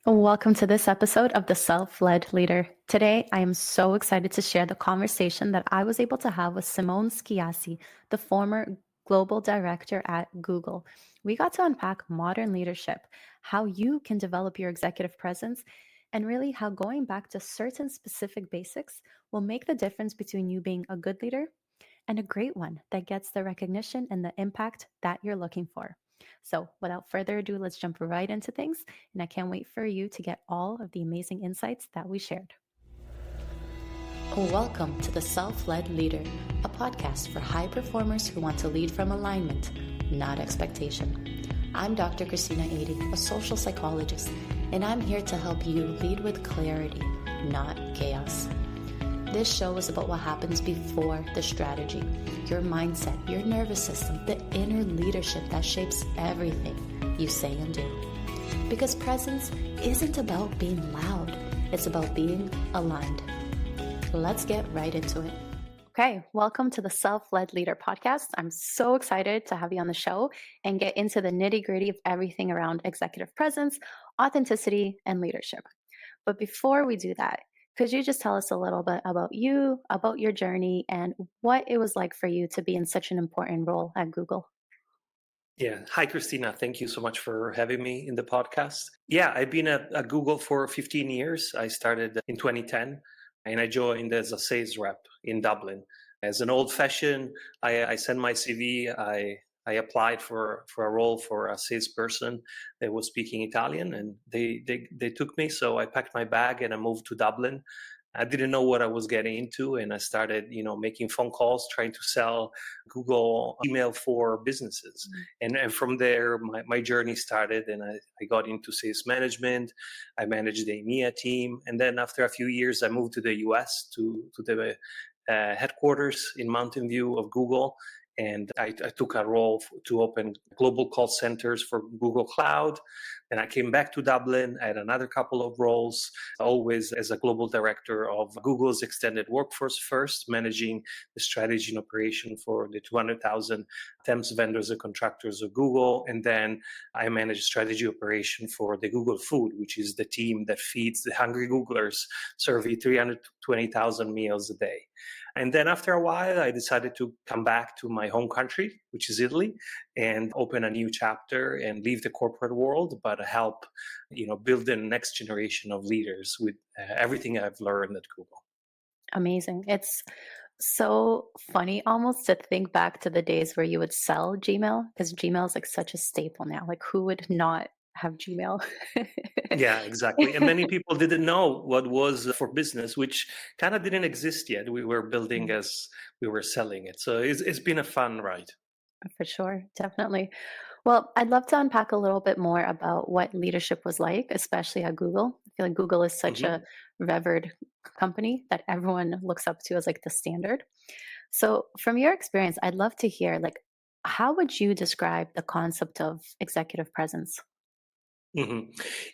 Welcome to this episode of The Self-Led Leader. Today, I am so excited to share the conversation that I was able to have with Simone Schiassi, the former global director at Google. We got to unpack modern leadership, how you can develop your executive presence, and really how going back to certain specific basics will make the difference between you being a good leader and a great one that gets the recognition and the impact that you're looking for. So, without further ado, let's jump right into things. And I can't wait for you to get all of the amazing insights that we shared. Welcome to The Self-Led Leader, a podcast for high performers who want to lead from alignment, not expectation. I'm Dr. Christina Ady, a social psychologist, and I'm here to help you lead with clarity, not chaos. This show is about what happens before the strategy, your mindset, your nervous system, the inner leadership that shapes everything you say and do. Because presence isn't about being loud, it's about being aligned. Let's get right into it. Okay, welcome to the Self-Led Leader podcast. I'm so excited to have you on the show and get into the nitty-gritty of everything around executive presence, authenticity, and leadership. But before we do that, could you just tell us a little bit about you, about your journey, and what it was like for you to be in such an important role at Google? Yeah. Hi, Christina. Thank you so much for having me in the podcast. Yeah, I've been at Google for 15 years. I started in 2010 and I joined as a sales rep in Dublin. As an old-fashioned, I sent my CV. I applied for a role for a salesperson that was speaking Italian, and they took me. So I packed my bag and I moved to Dublin. I didn't know what I was getting into, and I started, making phone calls, trying to sell Google email for businesses. And from there, my journey started, and I got into sales management. I managed the EMEA team, and then after a few years, I moved to the US to the headquarters in Mountain View of Google. And I took a role to open global call centers for Google Cloud. And I came back to Dublin. I had another couple of roles, always as a global director of Google's extended workforce first, managing the strategy and operation for the 200,000 temps, vendors, and contractors of Google. And then I managed strategy operation for the Google Food, which is the team that feeds the hungry Googlers, serving 320,000 meals a day. And then after a while, I decided to come back to my home country, which is Italy, and open a new chapter and leave the corporate world, but help, build the next generation of leaders with everything I've learned at Google. Amazing. It's so funny almost to think back to the days where you would sell Gmail, because Gmail is like such a staple now. Like, who would not have Gmail? Yeah, exactly. And many people didn't know what was for business, which kind of didn't exist yet. We were building as we were selling it. So it's been a fun ride. For sure, definitely. Well, I'd love to unpack a little bit more about what leadership was like, especially at Google. I feel like Google is such a revered company that everyone looks up to as like the standard. So, from your experience, I'd love to hear like how would you describe the concept of executive presence? hmm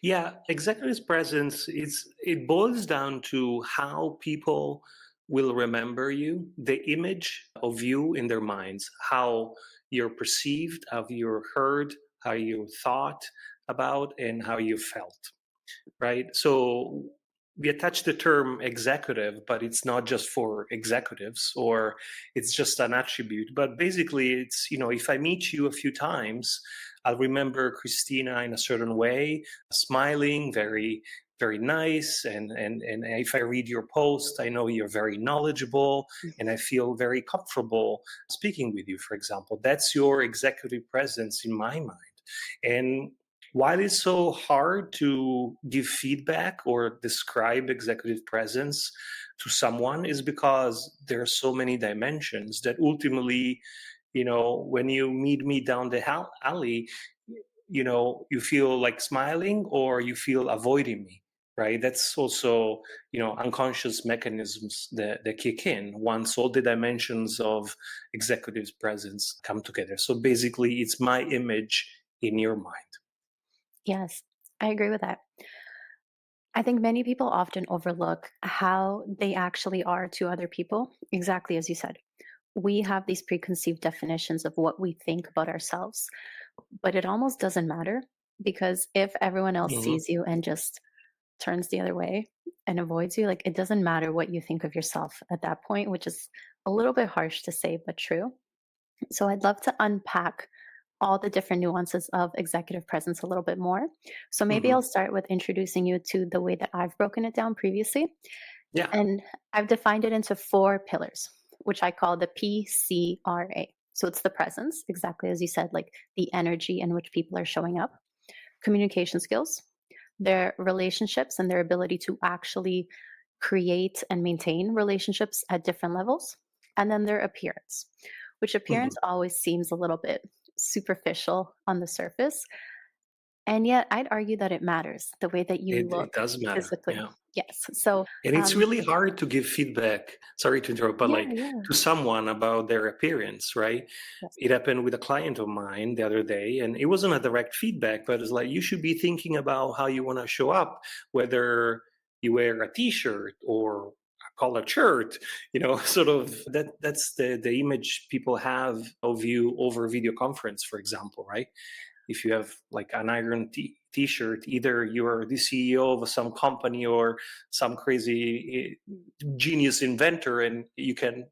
Yeah, executive presence it boils down to how people will remember you, the image of you in their minds, how you're perceived, how you're heard, how you thought about, and how you felt. Right? So we attach the term executive, but it's not just for executives or it's just an attribute. But basically, it's, if I meet you a few times, I'll remember Christina in a certain way, smiling, very, very nice. And if I read your post, I know you're very knowledgeable and I feel very comfortable speaking with you, for example. That's your executive presence in my mind. And while it's so hard to give feedback or describe executive presence to someone is because there are so many dimensions that ultimately, when you meet me down the alley, you feel like smiling or you feel avoiding me, right? That's also, unconscious mechanisms that kick in once all the dimensions of executive presence come together. So basically, it's my image in your mind. Yes, I agree with that. I think many people often overlook how they actually are to other people, exactly as you said. We have these preconceived definitions of what we think about ourselves, but it almost doesn't matter because if everyone else Hmm. sees you and just turns the other way and avoids you, like it doesn't matter what you think of yourself at that point, which is a little bit harsh to say, but true. So I'd love to unpack all the different nuances of executive presence a little bit more. So maybe I'll Hmm. start with introducing you to the way that I've broken it down previously. Yeah. And I've defined it into 4 pillars, which I call the PCRA. So it's the presence, exactly as you said, like the energy in which people are showing up, communication skills, their relationships and their ability to actually create and maintain relationships at different levels, and then their appearance, which appearance Hmm. always seems a little bit superficial on the surface. And yet, I'd argue that it matters the way that you It look does matter. physically. Yeah. Yes. So, And it's um, really hard to give feedback, sorry to interrupt, but yeah, like yeah. to someone about their appearance, right? Yes. It happened with a client of mine the other day, and it wasn't a direct feedback, but it's like you should be thinking about how you want to show up, whether you wear a t-shirt or a collared shirt, sort of that's the image people have of you over video conference, for example, right? If you have like an iron t-shirt, either you're the CEO of some company or some crazy genius inventor, and you can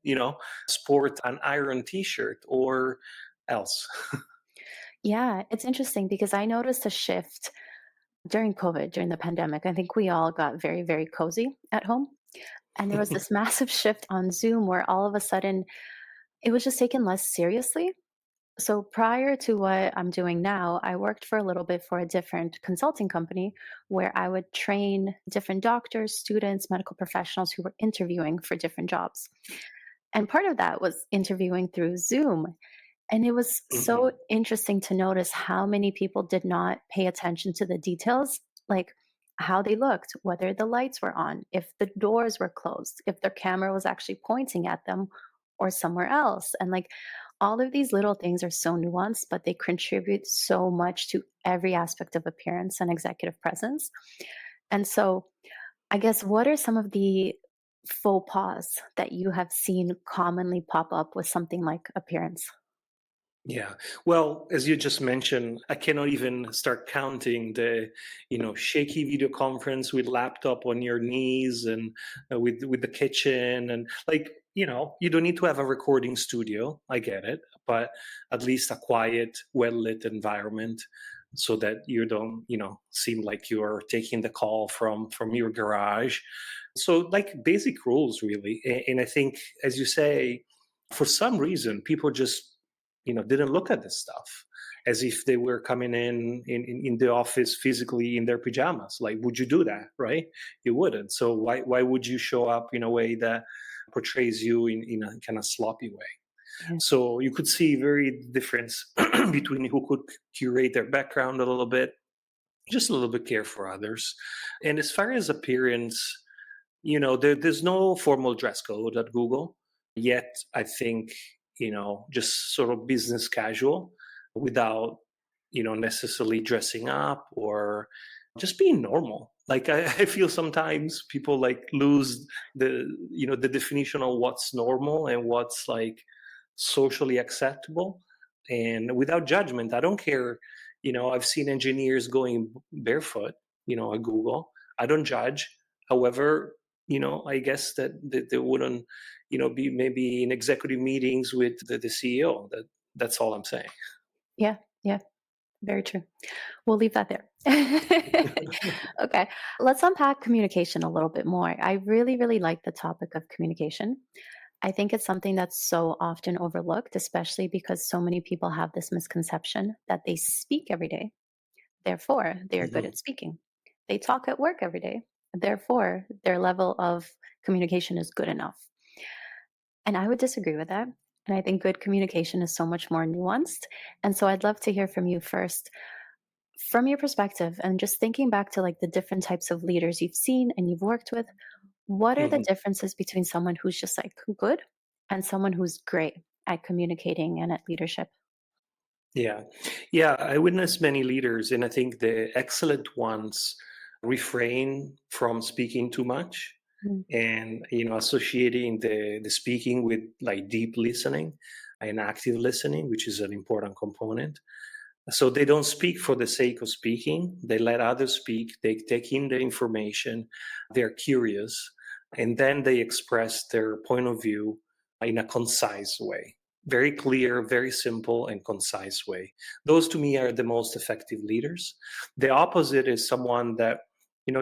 sport an iron t-shirt, or else. Yeah, it's interesting because I noticed a shift during COVID, during the pandemic. I think we all got very, very cozy at home. And there was this massive shift on Zoom where all of a sudden it was just taken less seriously. So prior to what I'm doing now, I worked for a little bit for a different consulting company where I would train different doctors, students, medical professionals who were interviewing for different jobs. And part of that was interviewing through Zoom. And it was so Hmm. interesting to notice how many people did not pay attention to the details, like how they looked, whether the lights were on, if the doors were closed, if their camera was actually pointing at them or somewhere else. And like all of these little things are so nuanced, but they contribute so much to every aspect of appearance and executive presence. And so, I guess, what are some of the faux pas that you have seen commonly pop up with something like appearance? Yeah. Well, as you just mentioned, I cannot even start counting the, shaky video conference with laptop on your knees, and with the kitchen, and like, you don't need to have a recording studio. I get it, but at least a quiet, well lit environment, so that you don't, seem like you're taking the call from your garage. So like basic rules, really. And I think, as you say, for some reason, people just didn't look at this stuff as if they were coming in the office physically in their pajamas. Like, would you do that? Right? You wouldn't. So why would you show up in a way that portrays you in a kind of sloppy way? Yeah. So you could see very difference between who could curate their background a little bit, just a little bit care for others. And as far as appearance, there's no formal dress code at Google yet. I think, just sort of business casual, without, necessarily dressing up, or just being normal. Like I feel sometimes people like lose the definition of what's normal and what's like socially acceptable, and without judgment. I don't care. I've seen engineers going barefoot, at Google. I don't judge. However, I guess that they wouldn't, be maybe in executive meetings with the CEO. That's all I'm saying. Yeah, yeah, very true. We'll leave that there. Okay, let's unpack communication a little bit more. I really, really like the topic of communication. I think it's something that's so often overlooked, especially because so many people have this misconception that they speak every day. Therefore, they are good Mhm. at speaking. They talk at work every day. Therefore, their level of communication is good enough. And I would disagree with that. And I think good communication is so much more nuanced. And so I'd love to hear from you first, from your perspective, and just thinking back to like the different types of leaders you've seen and you've worked with. What are the Mhm. differences between someone who's just like good and someone who's great at communicating and at leadership? Yeah. Yeah. I witnessed many leaders, and I think the excellent ones refrain from speaking too much, Mm. and, associating the speaking with like deep listening and active listening, which is an important component. So they don't speak for the sake of speaking. They let others speak. They take in the information. They're curious. And then they express their point of view in a concise way. Very clear, very simple, and concise way. Those to me are the most effective leaders. The opposite is someone that,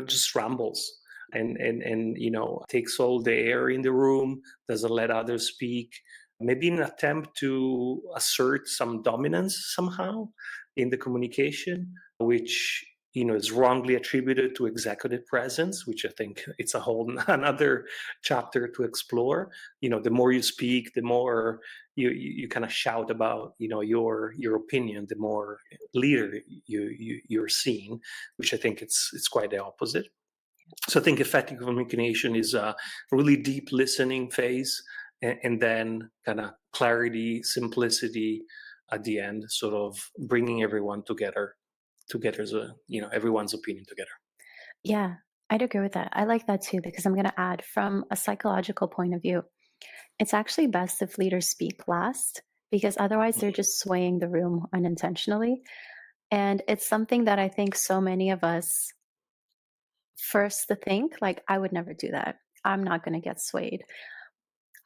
just rambles and takes all the air in the room, doesn't let others speak, maybe in an attempt to assert some dominance somehow in the communication, which is wrongly attributed to executive presence, which I think it's a whole another chapter to explore. The more you speak, the more you kind of shout about your opinion, the more leader you're seen, which I think it's quite the opposite. So I think effective communication is a really deep listening phase, and then kind of clarity, simplicity at the end, sort of bringing everyone together, everyone's opinion together. Yeah, I'd agree with that. I like that too, because I'm going to add from a psychological point of view, it's actually best if leaders speak last, because otherwise they're just swaying the room unintentionally. And it's something that I think so many of us first to think, like, I would never do that. I'm not going to get swayed.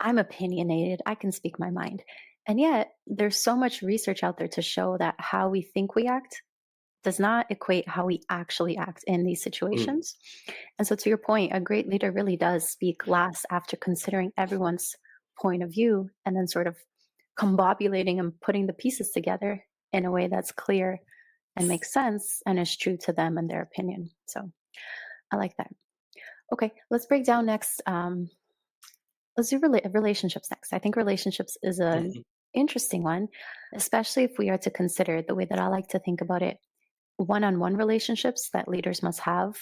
I'm opinionated. I can speak my mind. And yet, there's so much research out there to show that how we think we act does not equate how we actually act in these Mm. situations. And so, to your point, a great leader really does speak last after considering everyone's point of view and then sort of combobulating and putting the pieces together in a way that's clear and makes sense and is true to them and their opinion. So, I like that. Okay, let's break down next. Let's do relationships next. I think relationships is an Mhm. interesting one, especially if we are to consider the way that I like to think about it, one-on-one relationships that leaders must have,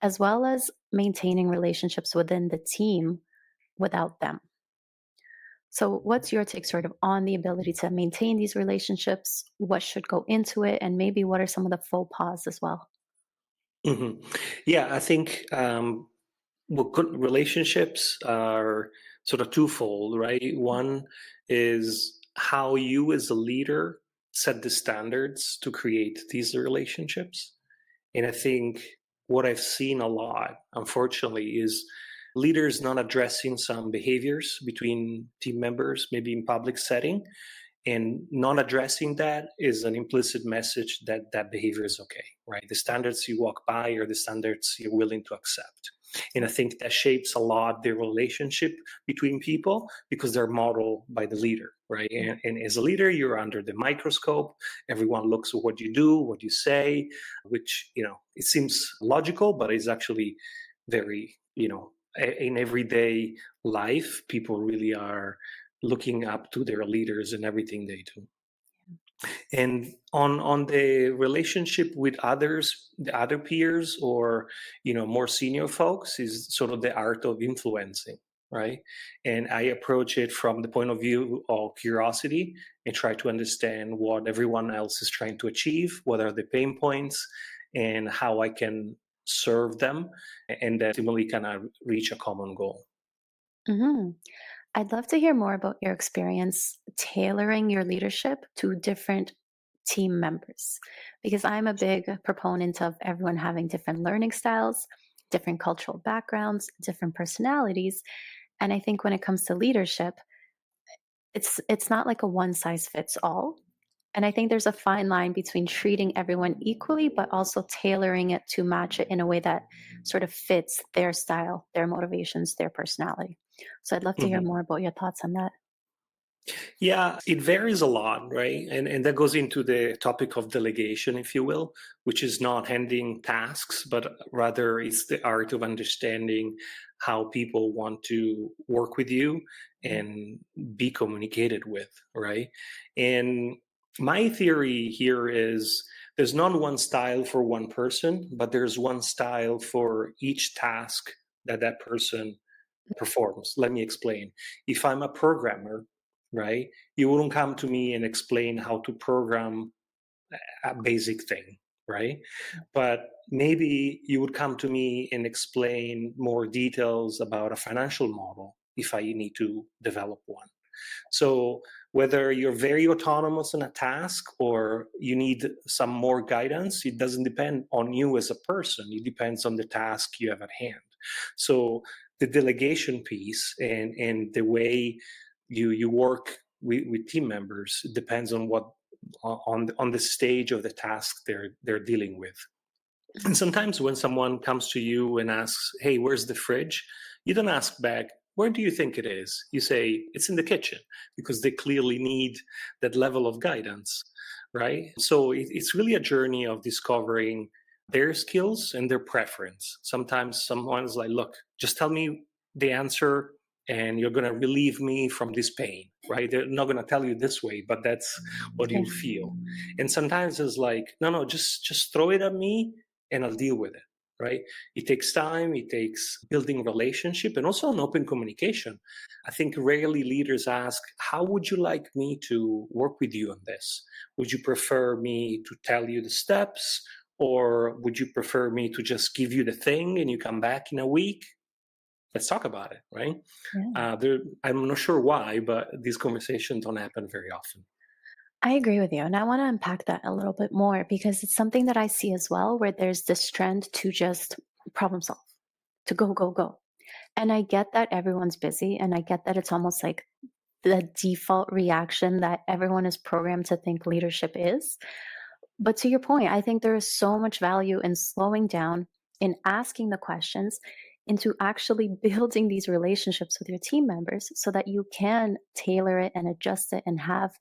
as well as maintaining relationships within the team without them. So, what's your take sort of on the ability to maintain these relationships? What should go into it? And maybe what are some of the faux pas as well? Mhm. Yeah, I think good relationships are sort of twofold, right? One is how you as a leader set the standards to create these relationships. And I think what I've seen a lot, unfortunately, is leaders not addressing some behaviors between team members, maybe in public setting, and not addressing that is an implicit message that that behavior is okay, right? The standards you walk by are the standards you're willing to accept. And I think that shapes a lot the relationship between people because they're modeled by the leader, right? And as a leader, you're under the microscope. Everyone looks at what you do, what you say, which, it seems logical, but it's actually very, in everyday life, people really are looking up to their leaders and everything they do. And on the relationship with others, the other peers, or more senior folks, is sort of the art of influencing, right? And I approach it from the point of view of curiosity and try to understand what everyone else is trying to achieve, what are the pain points, and how I can serve them, and then ultimately kind of reach a common goal. Hmm. I'd love to hear more about your experience tailoring your leadership to different team members, because I'm a big proponent of everyone having different learning styles, different cultural backgrounds, different personalities. And I think when it comes to leadership, it's not like a one size fits all. And I think there's a fine line between treating everyone equally, but also tailoring it to match it in a way that sort of fits their style, their motivations, their personality. So I'd love to hear Mhm. more about your thoughts on that. Yeah, it varies a lot, right? And that goes into the topic of delegation, if you will, which is not handing tasks, but rather it's the art of understanding how people want to work with you and be communicated with, right? And my theory here is there's not one style for one person, but there's one style for each task that that person performs. Let me explain. If I'm a programmer, right, you wouldn't come to me and explain how to program a basic thing, right? But maybe you would come to me and explain more details about a financial model if I need to develop one. So Whether you're very autonomous in a task or you need some more guidance, it doesn't depend on you as a person. It depends on the task you have at hand. So the delegation piece and the way you work with team members depends on what on the stage of the task they're dealing with. And sometimes when someone comes to you and asks, "Hey, where's the fridge?" You don't ask back, "Where do you think it is?" You say, "It's in the kitchen," because they clearly need that level of guidance, right? So it's really a journey of discovering their skills and their preference. Sometimes someone's like, "Look, just tell me the answer and you're going to relieve me from this pain," right? They're not going to tell you this way, but that's what Yeah. you feel. And sometimes it's like, no, just throw it at me and I'll deal with it, right? It takes time, it takes building relationship and also an open communication. I think rarely leaders ask, how would you like me to work with you on this? Would you prefer me to tell you the steps, or would you prefer me to just give you the thing and you come back in a week? Let's talk about it, right? Yeah. I'm not sure why, but these conversations don't happen very often. I agree with you. And I want to unpack that a little bit more because it's something that I see as well, where there's this trend to just problem solve, to go, go, go. And I get that everyone's busy. And I get that it's almost like the default reaction that everyone is programmed to think leadership is. But to your point, I think there is so much value in slowing down, in asking the questions, into actually building these relationships with your team members so that you can tailor it and adjust it and have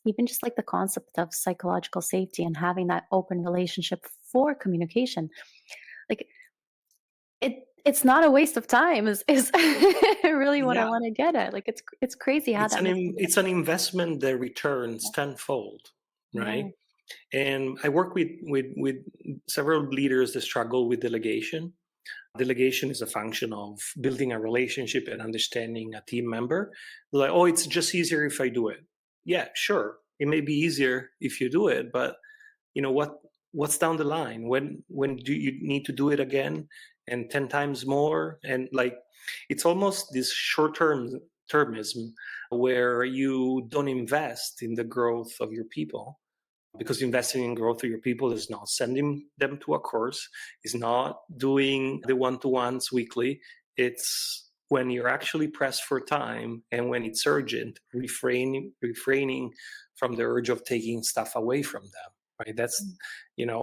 even just like the concept of psychological safety and having that open relationship for communication. Like it's not a waste of time is really what I Yeah, want to get at. Like it's crazy how that makes me it's an investment that returns tenfold, right? yeah. And I work with several leaders that struggle with delegation. Delegation is a function of building a relationship and understanding a team member. Like, oh, it's just easier if I do it. Yeah, sure. It may be easier if you do it, but you know what's down the line? When do you need to do it again and 10 times more? And like it's almost this termism where you don't invest in the growth of your people, because investing in growth of your people is not sending them to a course, is not doing the one-to-ones weekly. It's when you're actually pressed for time and when it's urgent, refraining from the urge of taking stuff away from them, right? That's,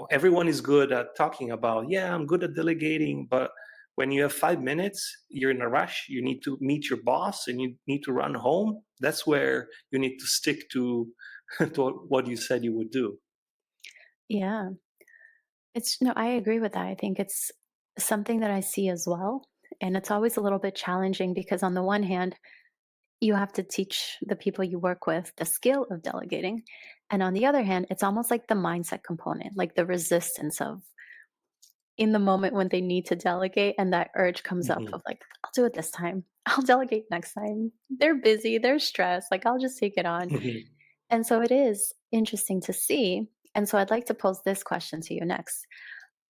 everyone is good at talking about, yeah, I'm good at delegating, but when you have 5 minutes, you're in a rush, you need to meet your boss and you need to run home. That's where you need to stick to to what you said you would do. Yeah. It's no, I agree with that. I think it's something that I see as well. And it's always a little bit challenging because, on the one hand, you have to teach the people you work with the skill of delegating. And on the other hand, it's almost like the mindset component, like the resistance of in the moment when they need to delegate and that urge comes up Mhm. of like, I'll do it this time. I'll delegate next time. They're busy, they're stressed. Like, I'll just take it on. Mhm. And so it is interesting to see. And so I'd like to pose this question to you next.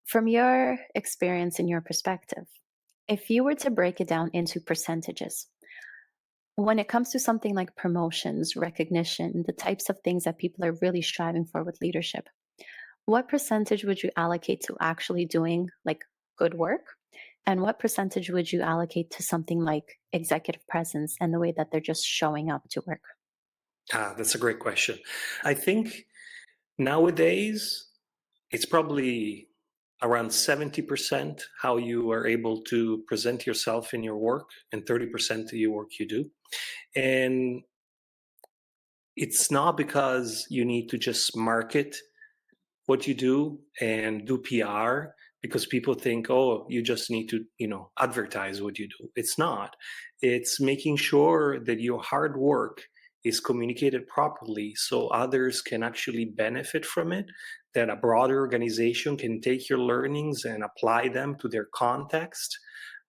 From your experience and your perspective, if you were to break it down into percentages, when it comes to something like promotions, recognition, the types of things that people are really striving for with leadership, what percentage would you allocate to actually doing like good work? And what percentage would you allocate to something like executive presence and the way that they're just showing up to work? That's a great question. I think nowadays it's probably around 70% how you are able to present yourself in your work and 30% to your work you do. And it's not because you need to just market what you do and do PR because people think, oh, you just need to, advertise what you do. It's not. It's making sure that your hard work is communicated properly so others can actually benefit from it, that a broader organization can take your learnings and apply them to their context,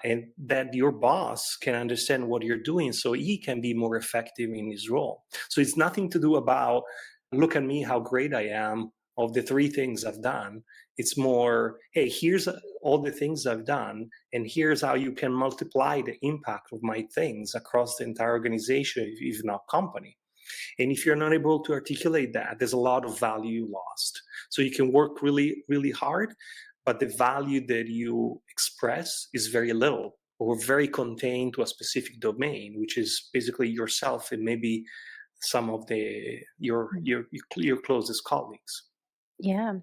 and that your boss can understand what you're doing so he can be more effective in his role. So it's nothing to do about, look at me, how great I am of the 3 things I've done. It's more, hey, here's all the things I've done, and here's how you can multiply the impact of my things across the entire organization, if not company. And if you're not able to articulate that, there's a lot of value lost. So you can work really, really hard, but the value that you express is very little or very contained to a specific domain, which is basically yourself and maybe some of your closest colleagues. Yeah.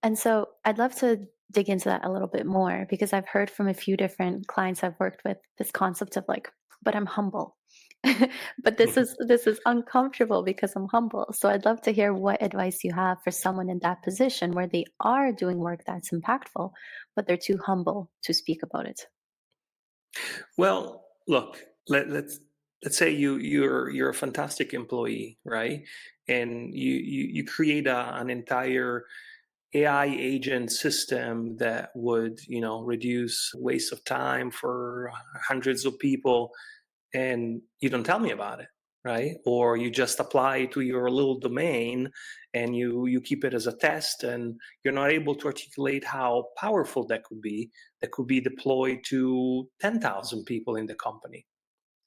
And so I'd love to dig into that a little bit more because I've heard from a few different clients I've worked with this concept of like, but I'm humble. But this is uncomfortable because I'm humble. So I'd love to hear what advice you have for someone in that position where they are doing work that's impactful, but they're too humble to speak about it. Well, look, let's say you're a fantastic employee, right? And you create an entire AI agent system that would, reduce waste of time for hundreds of people, and you don't tell me about it, right? Or you just apply to your little domain and you keep it as a test, and you're not able to articulate how powerful that could be deployed to 10,000 people in the company,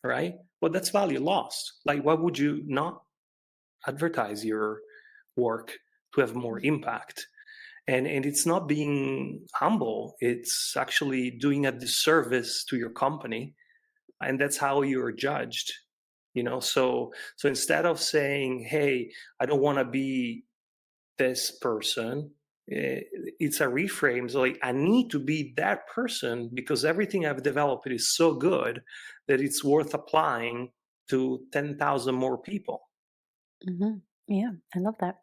right? Well, that's value lost. Like, why would you not advertise your work to have more impact? And it's not being humble, it's actually doing a disservice to your company, and that's how you're judged. So instead of saying, hey, I don't want to be this person, it's a reframe. So like, I need to be that person because everything I've developed is so good that it's worth applying to 10,000 more people. Hmm. Yeah, I love that.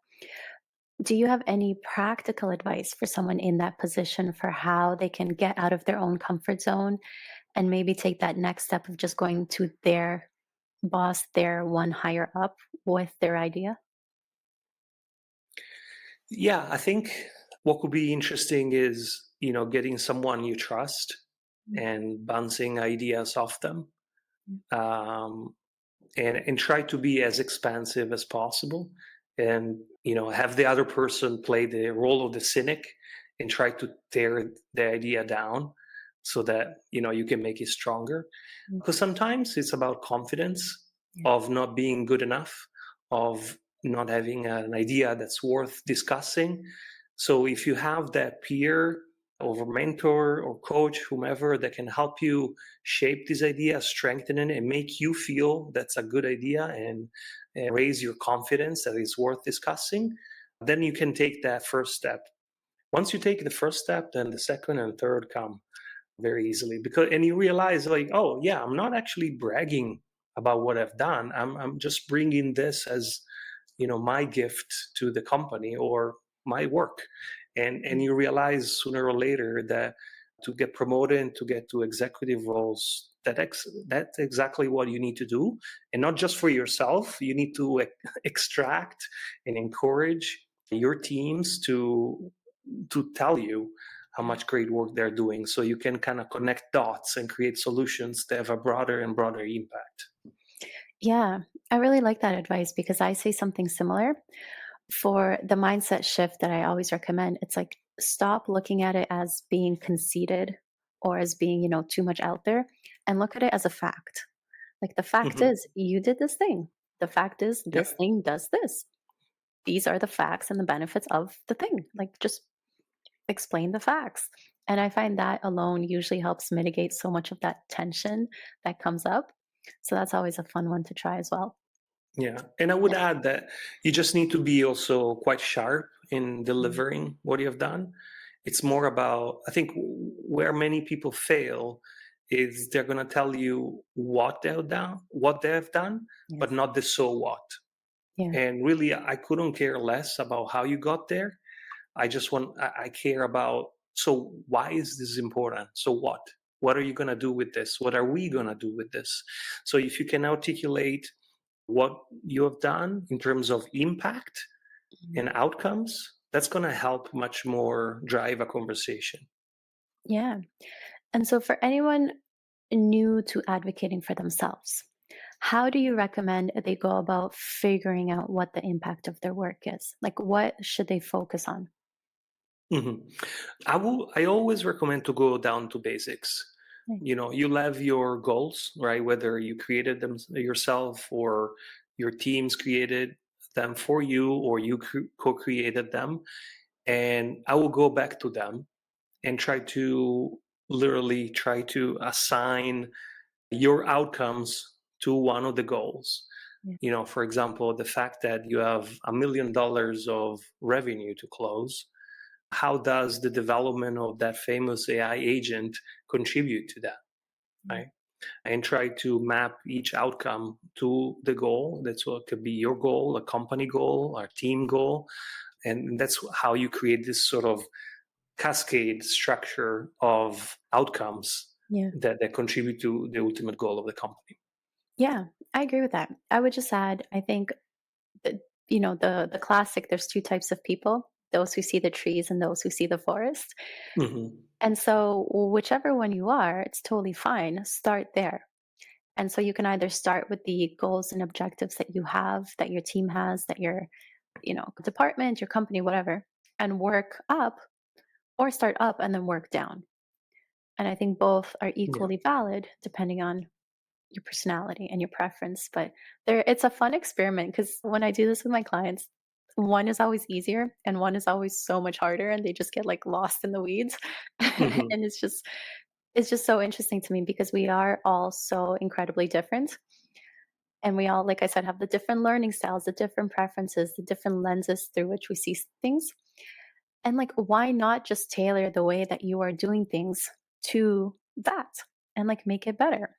Do you have any practical advice for someone in that position for how they can get out of their own comfort zone and maybe take that next step of just going to their boss, their one higher up with their idea? Yeah, I think what could be interesting is, getting someone you trust and bouncing ideas off them, um, and try to be as expansive as possible, and have the other person play the role of the cynic and try to tear the idea down so that you can make it stronger, Mm. because sometimes it's about confidence Yeah. of not being good enough, of not having an idea that's worth discussing. So if you have that peer or mentor or coach, whomever, that can help you shape this idea, strengthen it, and make you feel that's a good idea, and raise your confidence that it's worth discussing, then you can take that first step. Once you take the first step, then the second and third come very easily, and you realize, like, oh yeah, I'm not actually bragging about what I've done. I'm just bringing this as my gift to the company or my work, and you realize sooner or later that to get promoted and to get to executive roles, that's exactly what you need to do, and not just for yourself. You need to extract and encourage your teams to tell you how much great work they're doing, so you can kind of connect dots and create solutions that have a broader and broader impact. Yeah, I really like that advice because I say something similar for the mindset shift that I always recommend. It's like stop looking at it as being conceited or as being, too much out there and look at it as a fact. Like the fact Hmm. is, you did this thing. The fact is, Yeah. this thing does this. These are the facts and the benefits of the thing. Like just explain the facts. And I find that alone usually helps mitigate so much of that tension that comes up. So that's always a fun one to try as well. Yeah. And I would add that you just need to be also quite sharp in Mhm. delivering what you have done. It's more about, I think, where many people fail is they're going to tell you what they have done, but Yes. not the so what. Yeah. And really, I couldn't care less about how you got there. I care about, so why is this important? So what? What are you going to do with this? What are we going to do with this? So if you can articulate what you have done in terms of impact Mhm. and outcomes, that's going to help much more drive a conversation. Yeah. And so for anyone new to advocating for themselves, how do you recommend they go about figuring out what the impact of their work is? Like what should they focus on? Mhm. I always recommend to go down to basics. Right. You have your goals, right? Whether you created them yourself or your teams created them for you, or you co-created them, and I will go back to them and try to assign your outcomes to one of the goals. Yeah. For example, the fact that you have $1 million of revenue to close, how does the development of that famous AI agent contribute to that, Yeah. right? And try to map each outcome to the goal. That's what could be your goal, a company goal, or team goal. And that's how you create this sort of cascade structure of outcomes Yeah. that contribute to the ultimate goal of the company. Yeah, I agree with that. I would just add, I think that, the classic, there's two types of people, those who see the trees and those who see the forest. Hmm. And so whichever one you are, it's totally fine. Start there. And so you can either start with the goals and objectives that you have, that your team has, that your, department, your company, whatever, and work up, or start up and then work down. And I think both are Yeah. equally valid depending on your personality and your preference. But it's a fun experiment because when I do this with my clients, one is always easier and one is always so much harder, and they just get like lost in the weeds. Hmm. And it's just so interesting to me because we are all so incredibly different. And we all, like I said, have the different learning styles, the different preferences, the different lenses through which we see things. And like, why not just tailor the way that you are doing things to that and like make it better?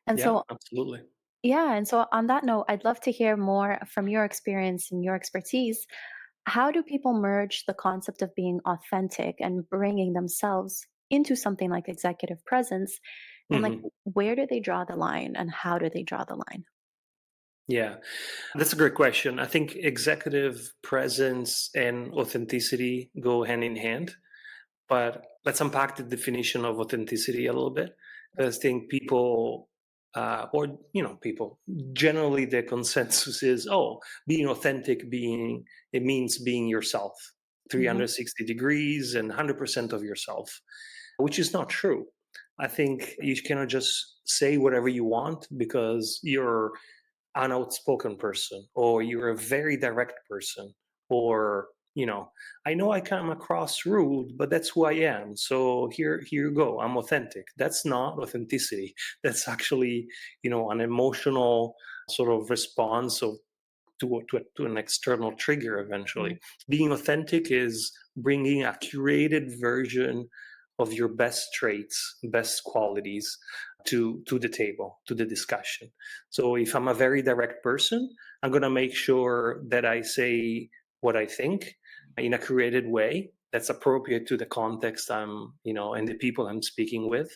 And Yeah, so, absolutely. yeah. And so, on that note, I'd love to hear more from your experience and your expertise. How do people merge the concept of being authentic and bringing themselves into something like executive presence? And like, Hmm. where do they draw the line and how do they draw the line? Yeah, that's a great question. I think executive presence and authenticity go hand in hand. But let's unpack the definition of authenticity a little bit. Because I think people, people, generally the consensus is, oh, being authentic, it means being yourself, Hmm. 360 degrees and 100% of yourself, which is not true. I think you cannot just say whatever you want because you're an outspoken person, or you're a very direct person, or I know I come across rude, but that's who I am, so here you go, I'm authentic. That's not authenticity. That's actually an emotional sort of response of to an external trigger Yeah. eventually. Being authentic is bringing a curated version of your best traits, best qualities to the table, to the discussion. So if I'm a very direct person, I'm going to make sure that I say what I think in a curated way that's appropriate to the context and the people I'm speaking with.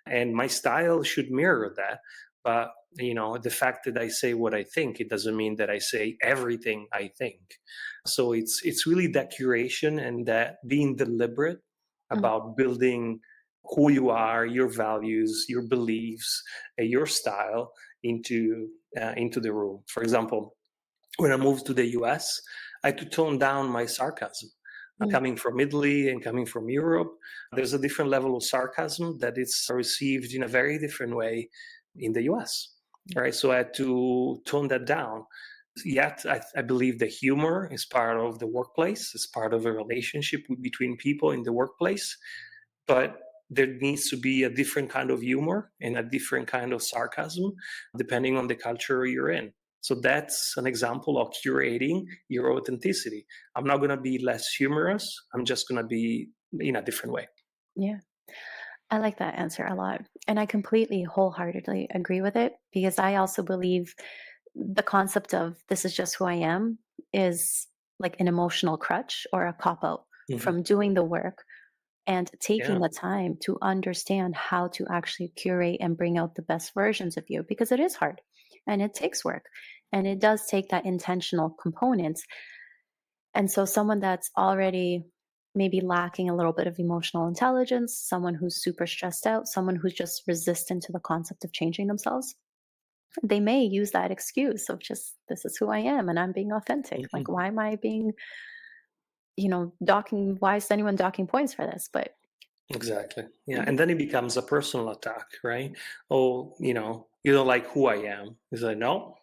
And my style should mirror that. But the fact that I say what I think, it doesn't mean that I say everything I think. So it's really that curation and that being deliberate Mhm. about building who you are, your values, your beliefs, your style into the room. For example, when I moved to the US, I had to tone down my sarcasm. Mm. Coming from Italy and coming from Europe, there's a different level of sarcasm that it's received in a very different way in the US. Yeah. Right. So I had to tone that down. Yet, I believe the humor is part of the workplace, it's part of a relationship between people in the workplace. But there needs to be a different kind of humor and a different kind of sarcasm depending on the culture you're in. So that's an example of curating your authenticity. I'm not going to be less humorous, I'm just going to be in a different way. Yeah. I like that answer a lot. And I completely wholeheartedly agree with it because I also believe the concept of this is just who I am is like an emotional crutch or a cop out Hmm. from doing the work and taking Yeah. the time to understand how to actually curate and bring out the best versions of you because it is hard and it takes work and it does take that intentional component. And so, someone that's already maybe lacking a little bit of emotional intelligence, someone who's super stressed out, someone who's just resistant to the concept of changing themselves, they may use that excuse of just, this is who I am and I'm being authentic. Like, Hmm. why am I being, why is anyone docking points for this? But Exactly. Yeah. And then it becomes a personal attack, right? Oh, you don't like who I am. He's like, no,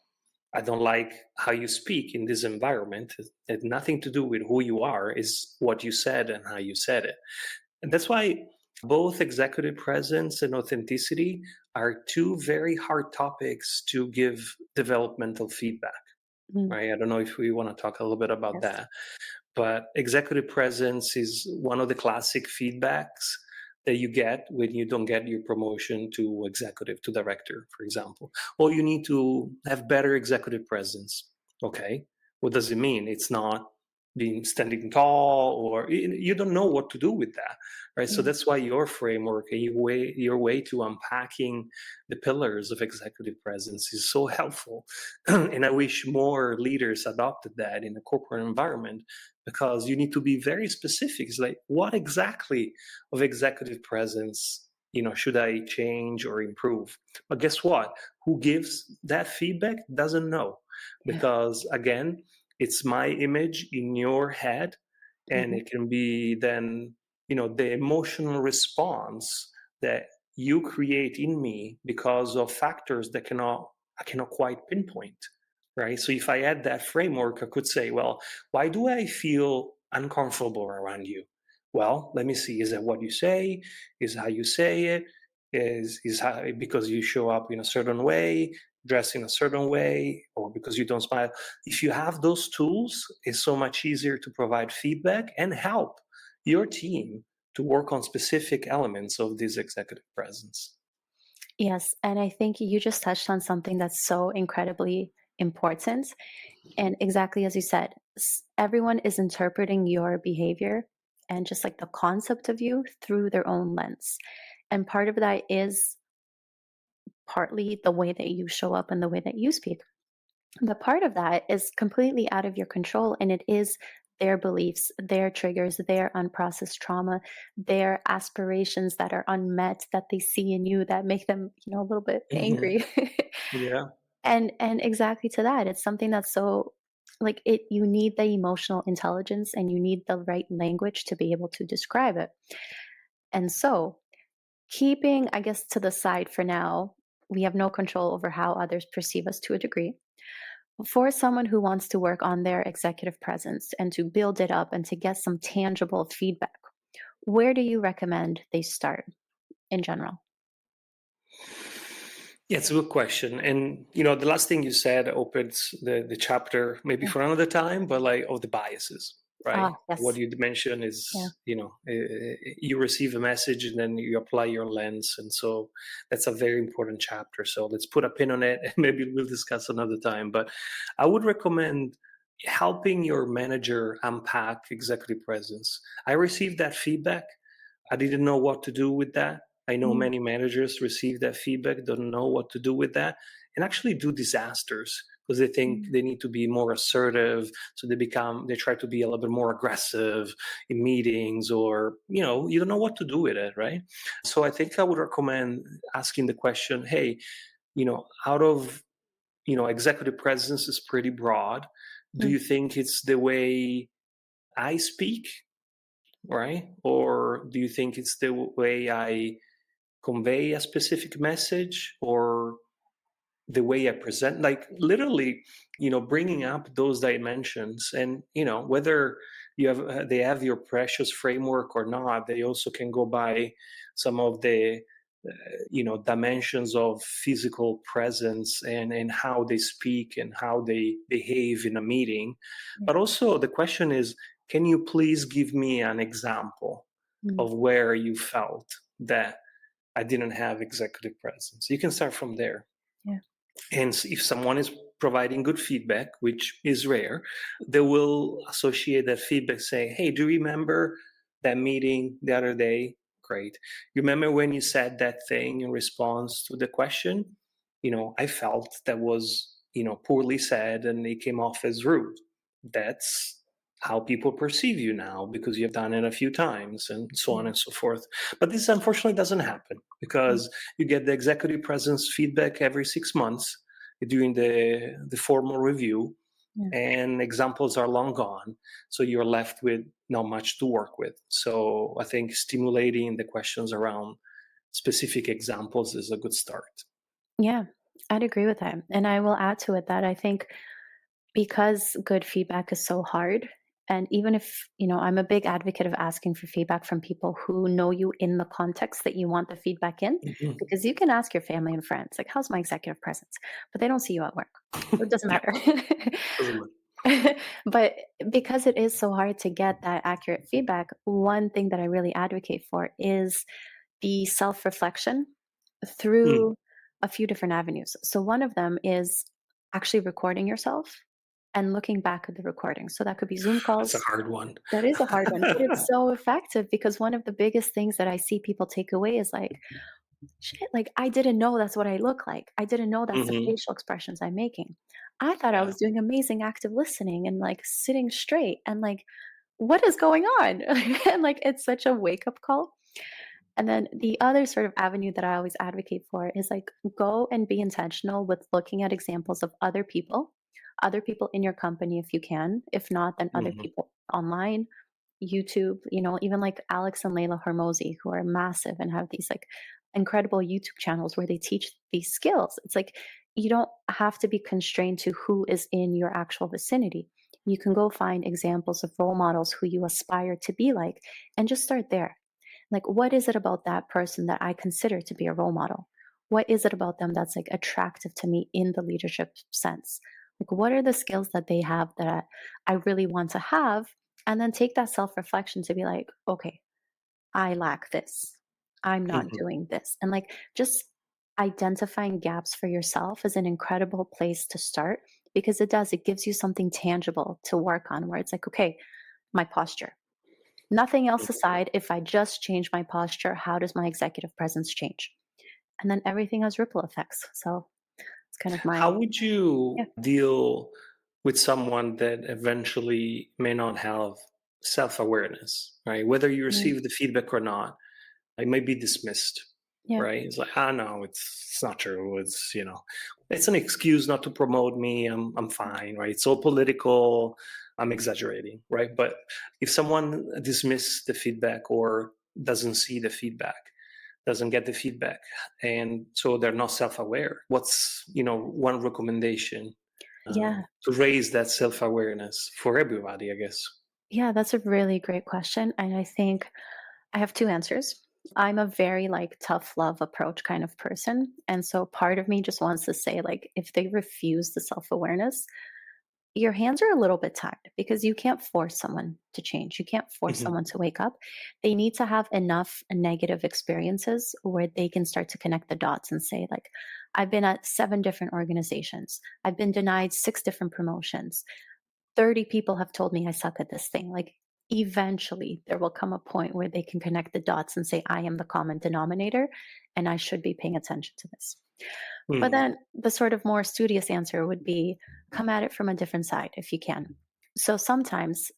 I don't like how you speak in this environment. It had nothing to do with who you are, is what you said and how you said it. And that's why both executive presence and authenticity are two very hard topics to give developmental feedback, Mm, right? I don't know if we want to talk a little bit about yes. that, but executive presence is one of the classic feedbacks that you get when you don't get your promotion to executive, to director, for example. Or you need to have better executive presence. Okay. What does it mean? It's not being standing tall, or you don't know what to do with that, right? So Yeah. that's why your framework and your way to unpacking the pillars of executive presence is so helpful. And I wish more leaders adopted that in a corporate environment, because you need to be very specific. It's like, what exactly of executive presence, should I change or improve? But guess what? Who gives that feedback doesn't know, Yeah. because again, it's my image in your head, and Mhm. it can be then, the emotional response that you create in me because of factors that I cannot quite pinpoint, right? So if I add that framework, I could say, well, why do I feel uncomfortable around you? Well, let me see. Is that what you say? Is how you say it? Is how, because you show up in a certain way, dress in a certain way, or because you don't smile? If you have those tools, it's so much easier to provide feedback and help your team to work on specific elements of this executive presence. Yes, and I think you just touched on something that's so incredibly important. And exactly as you said, everyone is interpreting your behavior and just like the concept of you through their own lens. And part of that is partly the way that you show up and the way that you speak. But part of that is completely out of your control, and it is their beliefs, their triggers, their unprocessed trauma, their aspirations that are unmet that they see in you that make them, a little bit Hmm. angry. Yeah. And exactly to that, it's something that's so like it you need the emotional intelligence and you need the right language to be able to describe it. And so, keeping, I guess, to the side for now, we have no control over how others perceive us to a degree. For someone who wants to work on their executive presence and to build it up and to get some tangible feedback, where do you recommend they start in general? Yeah, it's a good question. And the last thing you said opens the chapter maybe Yeah. for another time, but like of the biases, right? Ah, What yes. you mentioned Yeah. is, you receive a message and then you apply your lens. And so that's a very important chapter. So let's put a pin on it and maybe we'll discuss another time. But I would recommend helping your manager unpack executive presence. I received that feedback. I didn't know what to do with that. I know Mm, many managers receive that feedback, don't know what to do with that, and actually do disasters because they think mm, they need to be more assertive. So they try to be a little bit more aggressive in meetings, or, you don't know what to do with it, right? So I think I would recommend asking the question, hey, out of, executive presence is pretty broad. Do mm, you think it's the way I speak, right? Or do you think it's the way I convey a specific message, or the way I present? Like literally, bringing up those dimensions, and whether they have your precious framework or not, they also can go by some of the dimensions of physical presence, and how they speak and how they behave in a meeting. yeah, But also the question is, can you please give me an example mm, of where you felt that I didn't have executive presence? You can start from there. yeah, And if someone is providing good feedback, which is rare, they will associate that feedback, say, hey, do you remember that meeting the other day? Great. You remember when you said that thing in response to the question? I felt that was, poorly said and it came off as rude. That's how people perceive you now because you've done it a few times, and so on yeah, and so forth. But this unfortunately doesn't happen, mm, because you get the executive presence feedback every 6 months during the formal review, yeah. and examples are long gone. So you're left with not much to work with. So I think stimulating the questions around specific examples is a good start. Yeah. I'd agree with that. And I will add to it that I think because good feedback is so hard, and even if, I'm a big advocate of asking for feedback from people who know you in the context that you want the feedback in, Mhm. because you can ask your family and friends, like, how's my executive presence? But they don't see you at work. So it doesn't Yeah, matter. doesn't matter. But because it is so hard to get that accurate feedback, one thing that I really advocate for is the self reflection Mm, through a few different avenues. So, one of them is actually recording yourself and looking back at the recording. So, that could be Zoom that's a calls. hard one. That is a hard one, but it's so effective because one of the biggest things that I see people take away is like, shit, like I didn't know that's what I look like. I didn't know that's the Hmm. facial expressions I'm making. I thought I Yeah. was doing amazing active listening and like sitting straight and like, what is going on? And like, it's such a wake up call. And then the other sort of avenue that I always advocate for is like go and be intentional with looking at examples of other people in your company if you can. If not, then other Hmm. people online, YouTube, even like Alex and Layla Hormozy, who are massive and have these like incredible YouTube channels where they teach these skills. It's like you don't have to be constrained to who is in your actual vicinity. You can go find examples of role models who you aspire to be like and just start there. Like, what is it about that person that I consider to be a role model? What is it about them that's like attractive to me in the leadership sense? Like, what are the skills that they have that I really want to have? And then take that self reflection to be like, okay, I lack this. I'm not Hmm. doing this. And like, just identifying gaps for yourself is an incredible place to start because it gives you something tangible to work on where it's like, okay, my posture. Nothing else aside, if I just change my posture, how does my executive presence change? And then everything has ripple effects. So it's kind of How my, would yeah. you deal with someone that eventually may not have self-awareness, right? Whether you Mm, receive the feedback or not, it may be dismissed, yeah. right? It's like, no, it's not true. It's an excuse not to promote me. I'm fine, right? It's all political. I'm exaggerating, right? But if someone dismisses the feedback or doesn't see the feedback, doesn't get the feedback, and so they're not self-aware, what's one recommendation Yeah. to raise that self-awareness for everybody, I guess? Yeah. That's a really great question. And I think I have two answers. I'm a very like tough love approach kind of person. And so part of me just wants to say, like, if they refuse the self awareness, your hands are a little bit tied because you can't force someone to change. You can't force Hmm. someone to wake up. They need to have enough negative experiences where they can start to connect the dots and say, like, I've been at 7 different organizations. I've been denied 6 different promotions. 30 people have told me I suck at this thing. Like, eventually, there will come a point where they can connect the dots and say, I am the common denominator and I should be paying attention to this. But Hmm. then the sort of more studious answer would be come at it from a different side if you can. So sometimes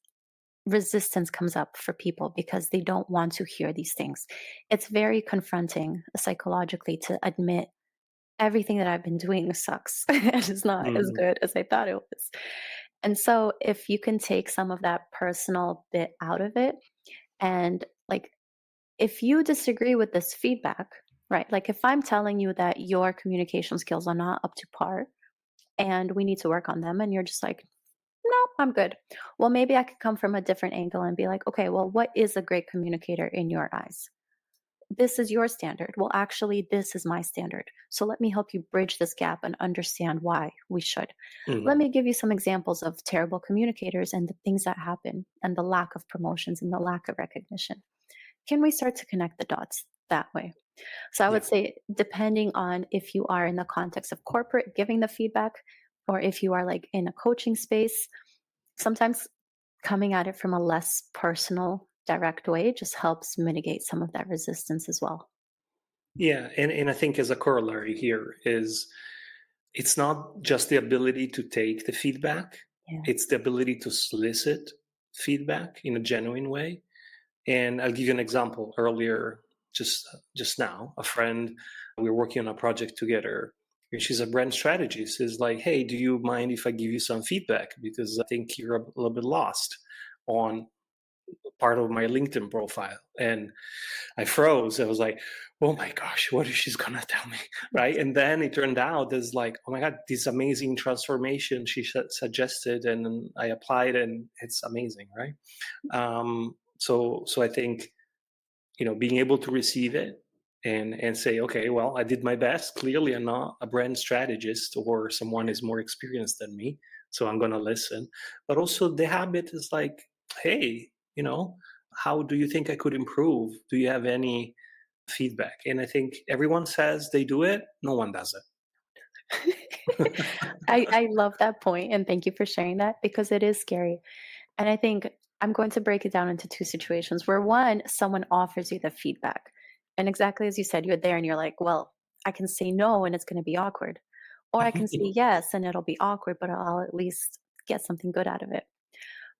resistance comes up for people because they don't want to hear these things. It's very confronting psychologically to admit everything that I've been doing sucks and is not as Hmm. good as I thought it was. And so if you can take some of that personal bit out of it and like if you disagree with this feedback, right? Like if I'm telling you that your communication skills are not up to par and we need to work on them, and you're just like, no, I'm good. Well, maybe I could come from a different angle and be like, okay, well, what is a great communicator in your eyes? This is your standard. Well, actually, this is my standard. So let me help you bridge this gap and understand why we should. Let Hmm. me give you some examples of terrible communicators and the things that happen and the lack of promotions and the lack of recognition. Can we start to connect the dots that way? So I would Yeah. say, depending on if you are in the context of corporate giving the feedback, or if you are like in a coaching space, sometimes coming at it from a less personal, direct way just helps mitigate some of that resistance as well. Yeah, and I think as a corollary here is it's not just the ability to take the feedback, Yeah. it's the ability to solicit feedback in a genuine way. And I'll give you an example. Earlier, just now, a friend, we were working on a project together, and she's a brand strategist. Is like, hey, do you mind if I give you some feedback? Because I think you're a little bit lost on part of my LinkedIn profile. And I froze. I was like, oh my gosh, what is she's gonna tell me? Right. And then it turned out there's like, oh my God, this amazing transformation she suggested, and I applied, and it's amazing, right? So I think, being able to receive it and say, okay, well, I did my best. Clearly, I'm not a brand strategist or someone is more experienced than me, so I'm gonna listen. But also the habit is like, hey, how do you think I could improve? Do you have any feedback? And I think everyone says they do it. No one does it. I love that point, and thank you for sharing that because it is scary. And I think I'm going to break it down into two situations where one, someone offers you the feedback. And exactly as you said, you're there and you're like, well, I can say no and it's going to be awkward. Or I can say yes and it'll be awkward, but I'll at least get something good out of it.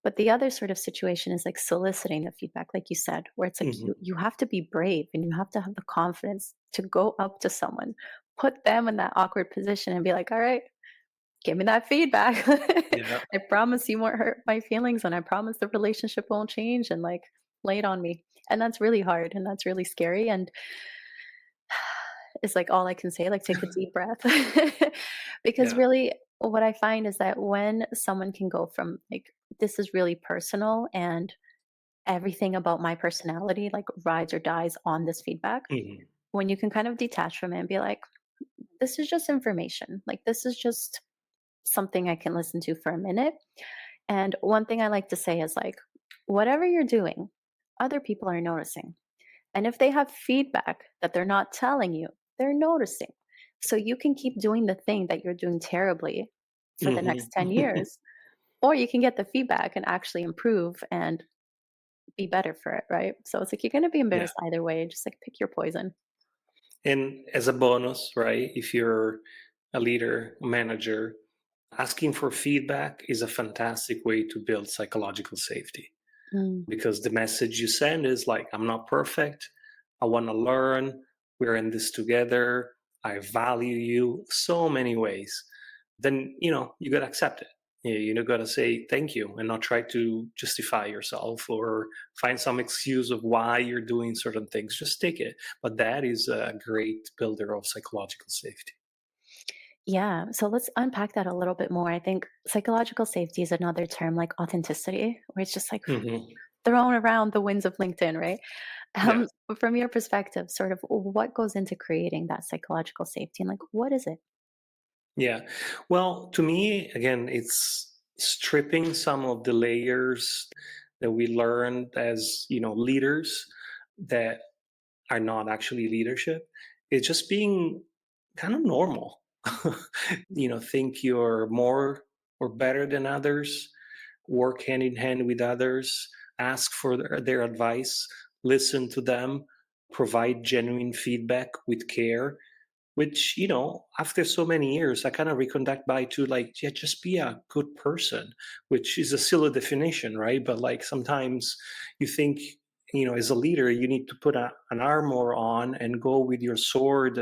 But the other sort of situation is like soliciting the feedback, like you said, where it's like Mhm. you have to be brave and you have to have the confidence to go up to someone, put them in that awkward position and be like, all right, give me that feedback. Yeah, I promise you won't hurt my feelings and I promise the relationship won't change and like lay it on me. And that's really hard and that's really scary. And it's like all I can say, like take a deep breath. Because yeah. really what I find is that when someone can go from like, this is really personal and everything about my personality like rides or dies on this feedback, Mhm. when you can kind of detach from it and be like, this is just information. Like this is just something I can listen to for a minute. And one thing I like to say is like, whatever you're doing, other people are noticing. And if they have feedback that they're not telling you, they're noticing. So you can keep doing the thing that you're doing terribly for the next Mhm. 10 years, or you can get the feedback and actually improve and be better for it, right? So it's like you're going to be Yeah. embarrassed either way. Just like pick your poison. And as a bonus, right, if you're a leader, a manager, asking for feedback is a fantastic way to build psychological safety, Mm, because the message you send is like, I'm not perfect. I want to learn. We're in this together. I value you so many ways. Then, you got to accept it. You got to say thank you and not try to justify yourself or find some excuse of why you're doing certain things. Just take it. But that is a great builder of psychological safety. yeah. So let's unpack that a little bit more. I think psychological safety is another term like authenticity, where it's just like Hmm. thrown around the winds of LinkedIn, right? Yeah. From your perspective, sort of what goes into creating that psychological safety and like what is it? Yeah. Well, to me, again, it's stripping some of the layers that we learned as, leaders that are not actually leadership. It's just being kind of normal. Think you're more or better than others, work hand in hand with others, ask for their advice, listen to them, provide genuine feedback with care, which, after so many years, I kind of reconnect by to like, yeah, just be a good person, which is a silly definition, right? But like sometimes you think, as a leader, you need to put an armor on and go with your sword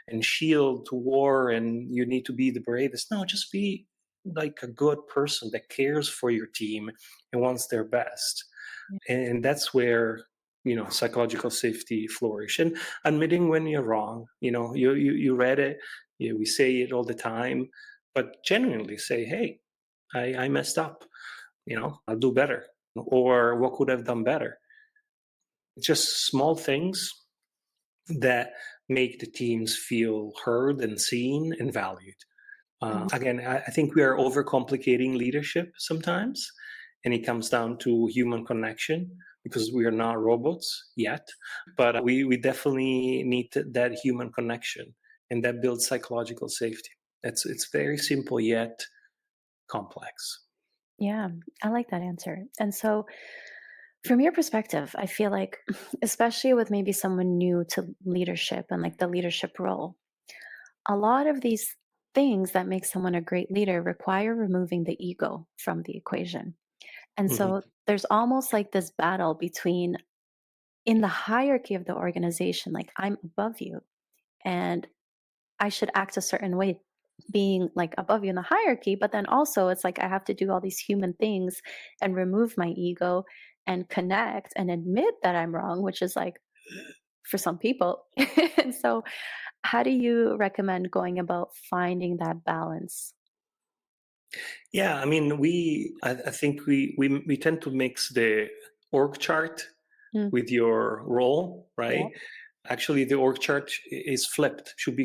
and shield to war, and you need to be the bravest. No, just be like a good person that cares for your team and wants their best. Yeah. And that's where, psychological safety flourish. And admitting when you're wrong, you read it, we say it all the time, but genuinely say, hey, I messed up, I'll do better, or what could have done better. It's just small things that make the teams feel heard and seen and valued. Mhm. Again, I think we are overcomplicating leadership sometimes, and it comes down to human connection because we are not robots yet, but we definitely need that human connection, and that builds psychological safety. It's very simple yet complex. Yeah, I like that answer. And so, from your perspective, I feel like, especially with maybe someone new to leadership and like the leadership role, a lot of these things that make someone a great leader require removing the ego from the equation. And so, Hmm. there's almost like this battle between in the hierarchy of the organization, like I'm above you and I should act a certain way being like above you in the hierarchy, but then also it's like I have to do all these human things and remove my ego and connect and admit that I'm wrong, which is like for some people. And so, how do you recommend going about finding that balance? Yeah, I mean, I think we tend to mix the org chart Mm, with your role, yeah. right? Actually, the org chart is flipped, should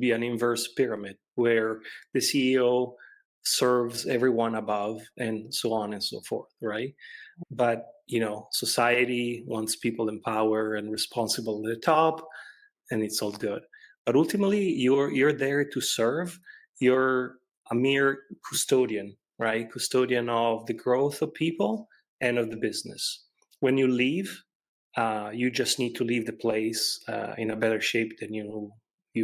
be an inverse pyramid where the CEO serves everyone above and so on and so forth, right? But, society wants people in power and responsible at the top, and it's all good. But ultimately, you're there to serve. You're a mere custodian, right? Custodian of the growth of people and of the business. When you leave, you just need to leave the place in a better shape than you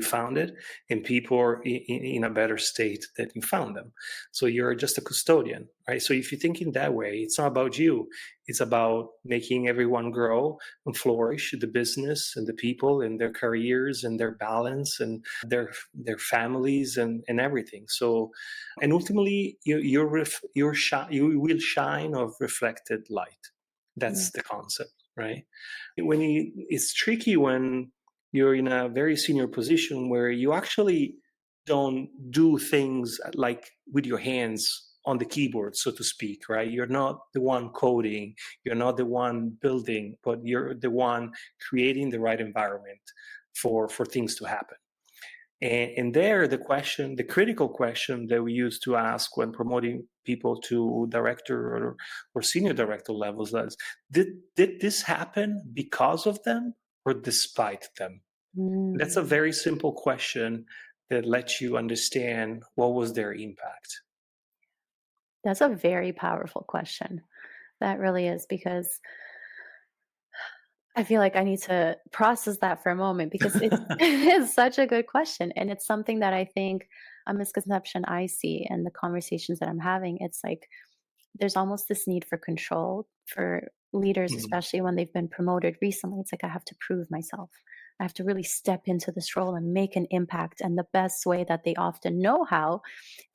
found it, and people are in a better state than you found them. So you're just a custodian, right? So if you think in that way, it's not about you. It's about making everyone grow and flourish, the business and the people and their careers and their balance and their families and everything. So, and ultimately, you will shine of reflected light. Mm, That's the concept, right? It's tricky when you're in a very senior position where you actually don't do things like with your hands on the keyboard, so to speak, right? You're not the one coding, you're not the one building, but you're the one creating the right environment for things to happen. And there, the critical question that we used to ask when promoting people to director or senior director levels is, did this happen because of them or despite them? That's a mm. very simple question that lets you understand what was their impact. That's a very powerful question. That really is because I feel like I need to process that for a moment because it's it's such a good question, and it's something that I think a misconception I see in the conversations that I'm having. It's like there's almost this need for control for leaders, Mhm. especially when they've been promoted recently. It's like I have to prove myself. I have to really step into this role and make an impact. And the best way that they often know how,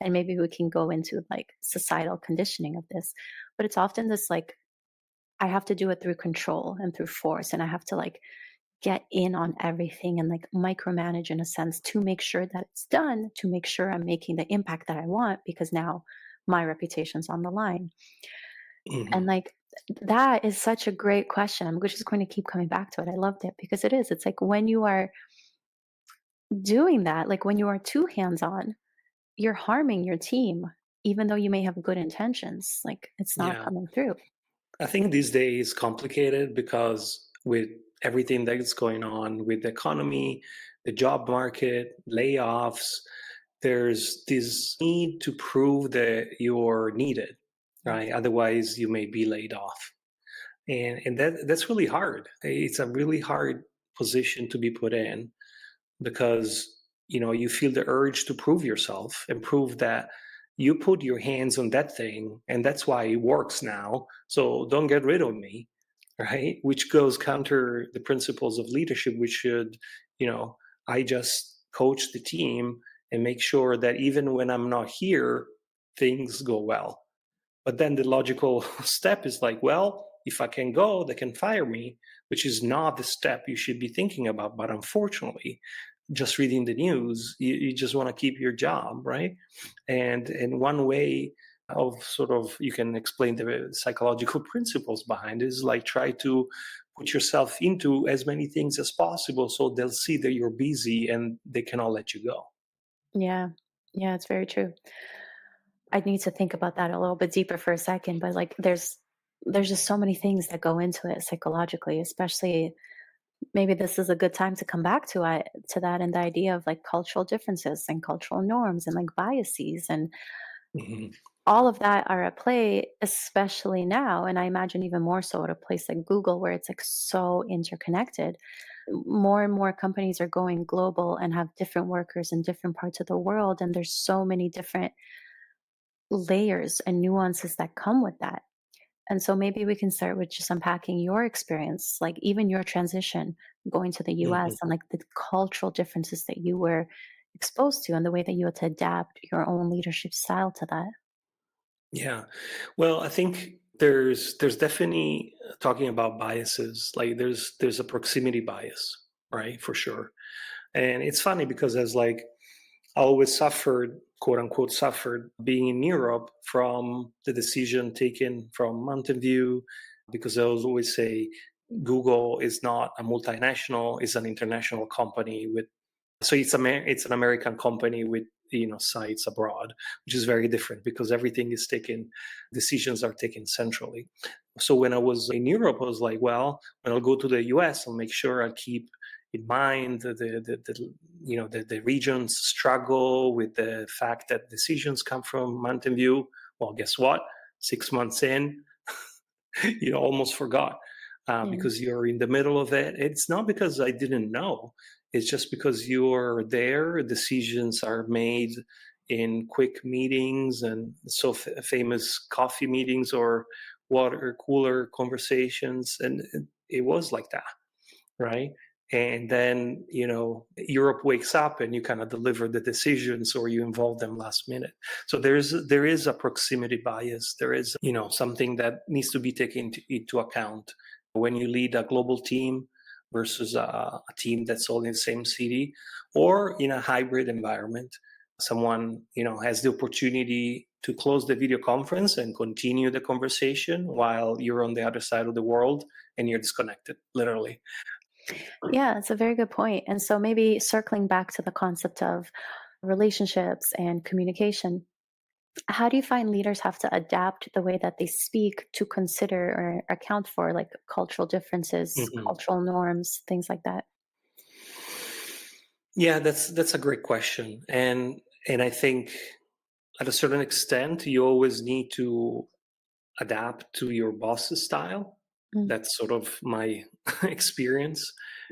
and maybe we can go into like societal conditioning of this, but it's often this like I have to do it through control and through force. And I have to like get in on everything and like micromanage in a sense to make sure that it's done, to make sure I'm making the impact that I want because now my reputation's on the line. And Mhm. like that is such a great question. I'm just going to keep coming back to it. I loved it because it is. It's like when you are doing that, like when you are too hands on, you're harming your team, even though you may have good intentions. Like it's not Yeah. coming through. I think these days complicated because with everything that's going on with the economy, the job market, layoffs, there's this need to prove that you're needed, Yeah. right? Otherwise, you may be laid off, and that's really hard. It's a really hard position to be put in because you feel the urge to prove yourself and prove that you put your hands on that thing and that's why it works now, so don't get rid of me, right? Which goes counter the principles of leadership, which should, you know I just coach the team and make sure that even when I'm not here, things go well. But then the logical step is like, well, if I can go, they can fire me, which is not the step you should be thinking about. But unfortunately, just reading the news, you just want to keep your job, right? And one way of sort of you can explain the psychological principles behind it is like try to put yourself into as many things as possible so they'll see that you're busy and they cannot let you go. Yeah. Yeah, it's very true. I need to think about that a little bit deeper for a second, but like there's just so many things that go into it psychologically, especially maybe this is a good time to come back to that and the idea of like cultural differences and cultural norms and like biases and Mhm. all of that are at play, especially now. And I imagine even more so at a place like Google, where it's like so interconnected. More and more companies are going global and have different workers in different parts of the world. And there's so many different layers and nuances that come with that. And so maybe we can start with just unpacking your experience, like even your transition going to the US Mhm. and like the cultural differences that you were exposed to and the way that you had to adapt your own leadership style to that. Yeah. Well, I think there's definitely talking about biases. Like there's a proximity bias, right? For sure. And it's funny because as like I always suffered, quote unquote, suffered being in Europe from the decision taken from Mountain View, because I was always say Google is not a multinational, it's an international company with, so it's an American company with sites abroad, which is very different because everything is taken, decisions are taken centrally. So when I was in Europe, I was like, well, when I'll go to the US, I'll make sure I'll keep in mind the region's struggle with the fact that decisions come from Mountain View. Well, guess what? 6 months in, almost forgot Yeah. because you're in the middle of it. It's not because I didn't know. It's just because you're there. Decisions are made in quick meetings and so famous coffee meetings or water cooler conversations. And it was like that, right? And then Europe wakes up and you kind of deliver the decisions or you involve them last minute. So there is a proximity bias. There is something that needs to be taken into account when you lead a global team versus a team that's all in the same city, or in a hybrid environment. Someone has the opportunity to close the video conference and continue the conversation while you're on the other side of the world and you're disconnected, literally. Yeah, it's a very good point. And so maybe circling back to the concept of relationships and communication, how do you find leaders have to adapt the way that they speak to consider or account for like cultural differences, Mhm. cultural norms, things like that? Yeah, that's a great question, and I think at a certain extent you always need to adapt to your boss's style. Mm, That's sort of my experience.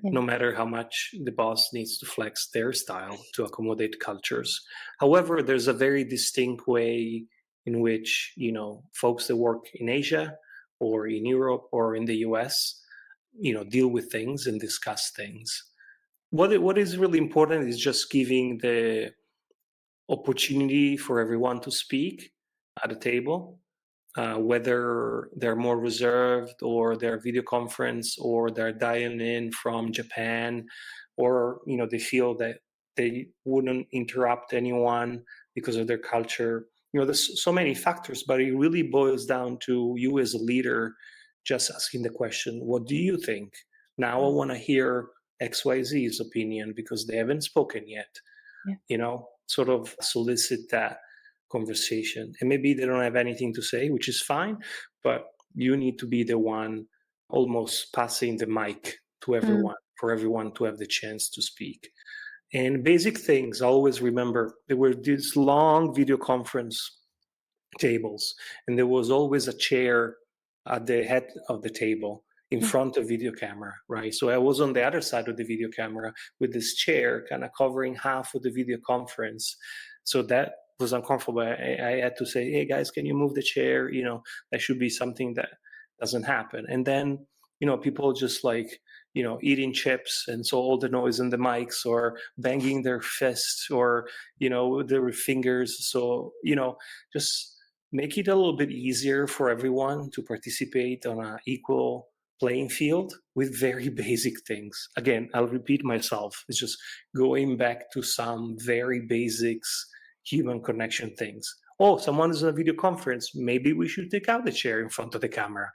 yeah. No matter how much the boss needs to flex their style to accommodate cultures. However, there's a very distinct way in which folks that work in Asia or in Europe or in the US, deal with things and discuss things. What is really important is just giving the opportunity for everyone to speak at a table, whether they're more reserved or they're video conference or they're dialing in from Japan, or they feel that they wouldn't interrupt anyone because of their culture. There's so many factors, but it really boils down to you as a leader just asking the question, what do you think? Now I want to hear XYZ's opinion because they haven't spoken yet. Yeah. Sort of solicit that conversation. And maybe they don't have anything to say, which is fine, but you need to be the one almost passing the mic to Mm, everyone for everyone to have the chance to speak. And basic things, I always remember there were these long video conference tables, and there was always a chair at the head of the table in yeah. front of video camera, right? So I was on the other side of the video camera with this chair kind of covering half of the video conference. So that was uncomfortable. I had to say, hey guys, can you move the chair? That should be something that doesn't happen. And then, people just like, eating chips. And so all the noise in the mics or banging their fists or, their fingers. So, just make it a little bit easier for everyone to participate on an equal playing field with very basic things. Again, I'll repeat myself. It's just going back to some very basics, human connection things. Oh, someone is on a video conference. Maybe we should take out the chair in front of the camera.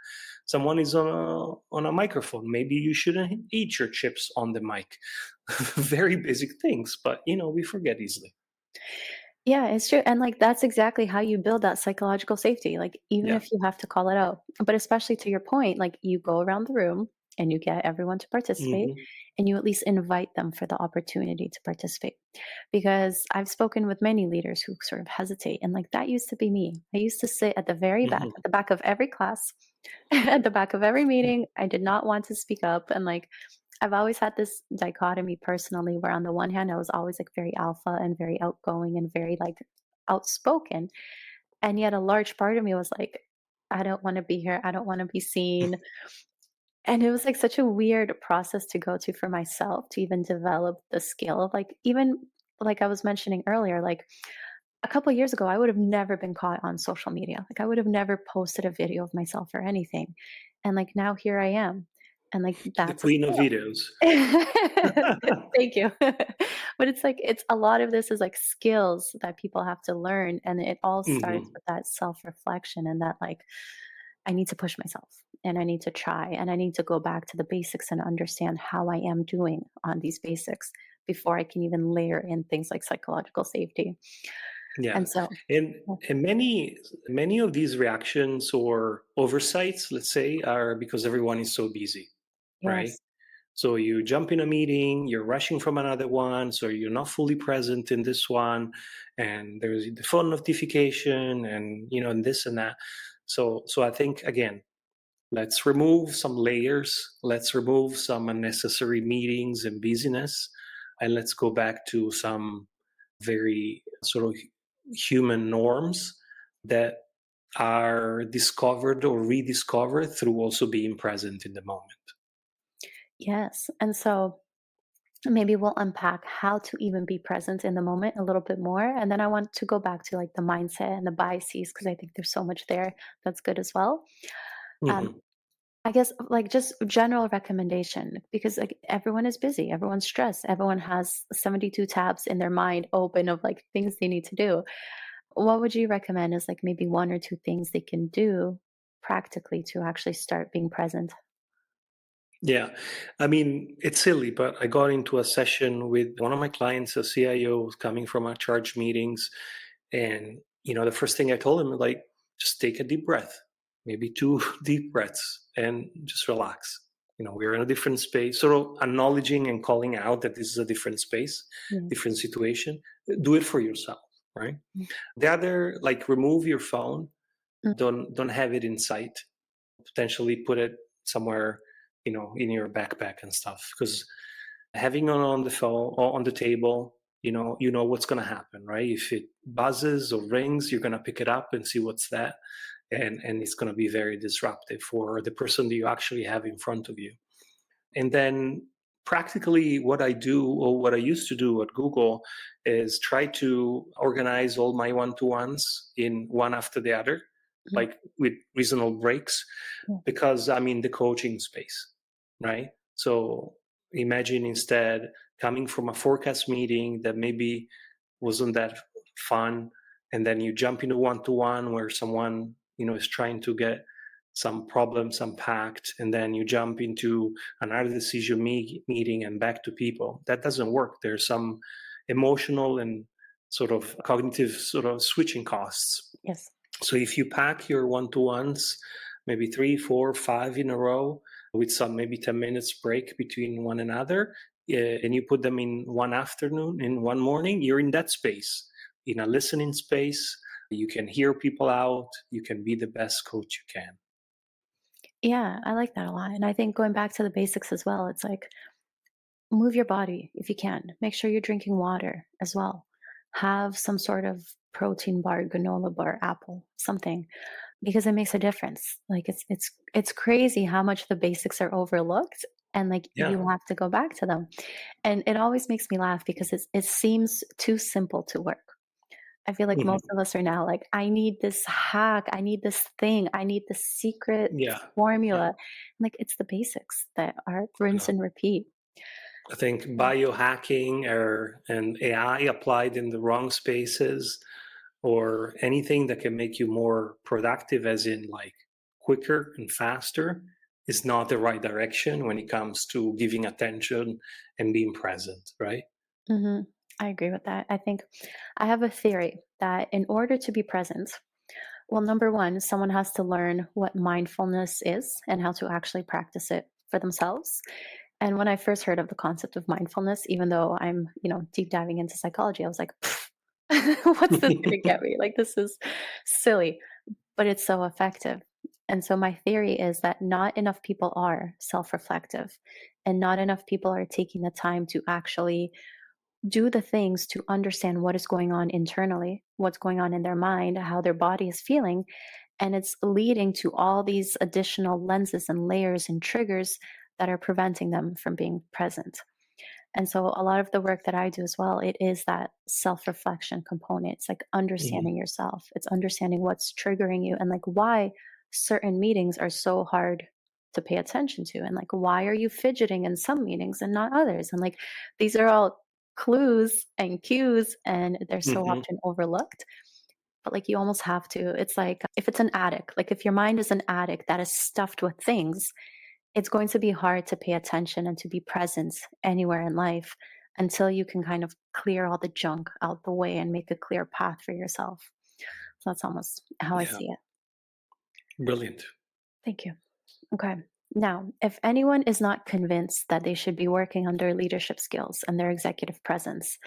Someone is on a microphone. Maybe you shouldn't eat your chips on the mic. Very basic things, but we forget easily. Yeah, it's true. And like that's exactly how you build that psychological safety. Like even Yeah. if you have to call it out, but especially to your point, like you go around the room and you get everyone to participate Hmm. and you at least invite them for the opportunity to participate. Because I've spoken with many leaders who sort of hesitate and like that used to be me. I used to sit at the very back, Hmm. at the back of every class, at the back of every meeting. I did not want to speak up and like I've always had this dichotomy personally where on the one hand I was always like very alpha and very outgoing and very like outspoken. And yet a large part of me was like, I don't want to be here. I don't want to be seen. And it was like such a weird process to go to for myself to even develop the skill of like even like I was mentioning earlier, like a couple of years ago, I would have never been caught on social media. Like I would have never posted a video of myself or anything. And like now here I am. And like The that's a queen of skill. videos. Thank you. But it's like it's a lot of this is like skills that people have to learn, and it all starts Hmm. with that self-reflection and that like I need to push myself and I need to try and I need to go back to the basics and understand how I am doing on these basics before I can even layer in things like psychological safety. Yeah, And so, and yeah, and many of these reactions or oversights, let's say, are because everyone is so busy, right? yes. So you jump in a meeting, you're rushing from another one, so you're not fully present in this one, and there's the phone notification, and and this and that. So I think again, let's remove some layers, let's remove some unnecessary meetings and busyness, and let's go back to some very sort of human norms that are discovered or rediscovered through also being present in the moment. Yes. And so maybe we'll unpack how to even be present in the moment a little bit more. And then I want to go back to like the mindset and the biases because I think there's so much there that's good as well. Um, Hmm. I guess like just general recommendation because like everyone is busy, everyone's stressed, everyone has 72 tabs in their mind open of like things they need to do. What would you recommend as like maybe one or two things they can do practically to actually start being present? Yeah, I mean, it's silly, but I got into a session with one of my clients, a CIO coming from our charge meetings. And, the first thing I told him, like, just take a deep breath, maybe two deep breaths, and just relax. We're in a different space, sort of acknowledging and calling out that this is a different space, Yes. different situation. Do it for yourself, right? The other, like, remove your phone. Mm, Don't have it in sight. Potentially put it somewhere, in your backpack and stuff. Because having it on the phone or on the table, you know what's going to happen, right? If it buzzes or rings, you're going to pick it up and see what's that, and it's going to be very disruptive for the person that you actually have in front of you. And then practically what I do, or what I used to do at Google, is try to organize all my one-to-ones in one after the other, mm, like with reasonable breaks, yeah. because I'm in the coaching space, right? So imagine instead coming from a forecast meeting that maybe wasn't that fun, and then you jump into one-to-one where someone is trying to get some problems unpacked, and then you jump into another decision meeting and back to people. That doesn't work. There's some emotional and sort of cognitive sort of switching costs. Yes. So if you pack your one-to-ones, maybe 3, 4, 5 in a row, with some maybe 10 minutes break between one another, and you put them in one afternoon, in one morning, you're in that space, in a listening space. You can hear people out. You can be the best coach you can. Yeah, I like that a lot. And I think going back to the basics as well, it's like move your body if you can. Make sure you're drinking water as well. Have some sort of protein bar, granola bar, apple, something because it makes a difference. Like it's crazy how much the basics are overlooked and like Yeah. you have to go back to them. And it always makes me laugh because it seems too simple to work. I feel like most Mhm. of us are now like, I need this hack, I need this thing, I need this secret Yeah. Yeah. formula. Like it's the basics that are rinse Yeah. and repeat. I think biohacking and AI applied in the wrong spaces, or anything that can make you more productive, as in like quicker and faster, is not the right direction when it comes to giving attention and being present, right? Hmm. I agree with that. I think I have a theory that in order to be present, well, number one, someone has to learn what mindfulness is and how to actually practice it for themselves. And when I first heard of the concept of mindfulness, even though I'm, deep diving into psychology, I was like, "Pff, what's this going to get me? Like, this is silly, but it's so effective." And so my theory is that not enough people are self reflective and not enough people are taking the time to actually do the things to understand what is going on internally, what's going on in their mind, how their body is feeling. And it's leading to all these additional lenses and layers and triggers that are preventing them from being present. And so a lot of the work that I do as well, it is that self-reflection component. It's like Mhm. understanding yourself. It's understanding what's triggering you and like why certain meetings are so hard to pay attention to, and like why are you fidgeting in some meetings and not others, and like these are all clues and cues, and they're so Mhm. often overlooked. But like you almost have to. It's like if it's an attic, like if your mind is an attic that is stuffed with things, it's going to be hard to pay attention and to be present anywhere in life until you can kind of clear all the junk out the way and make a clear path for yourself. So that's almost how I Yeah. see it. Brilliant. Thank you. Okay. Now, if anyone is not convinced that they should be working on their leadership skills and their executive presence,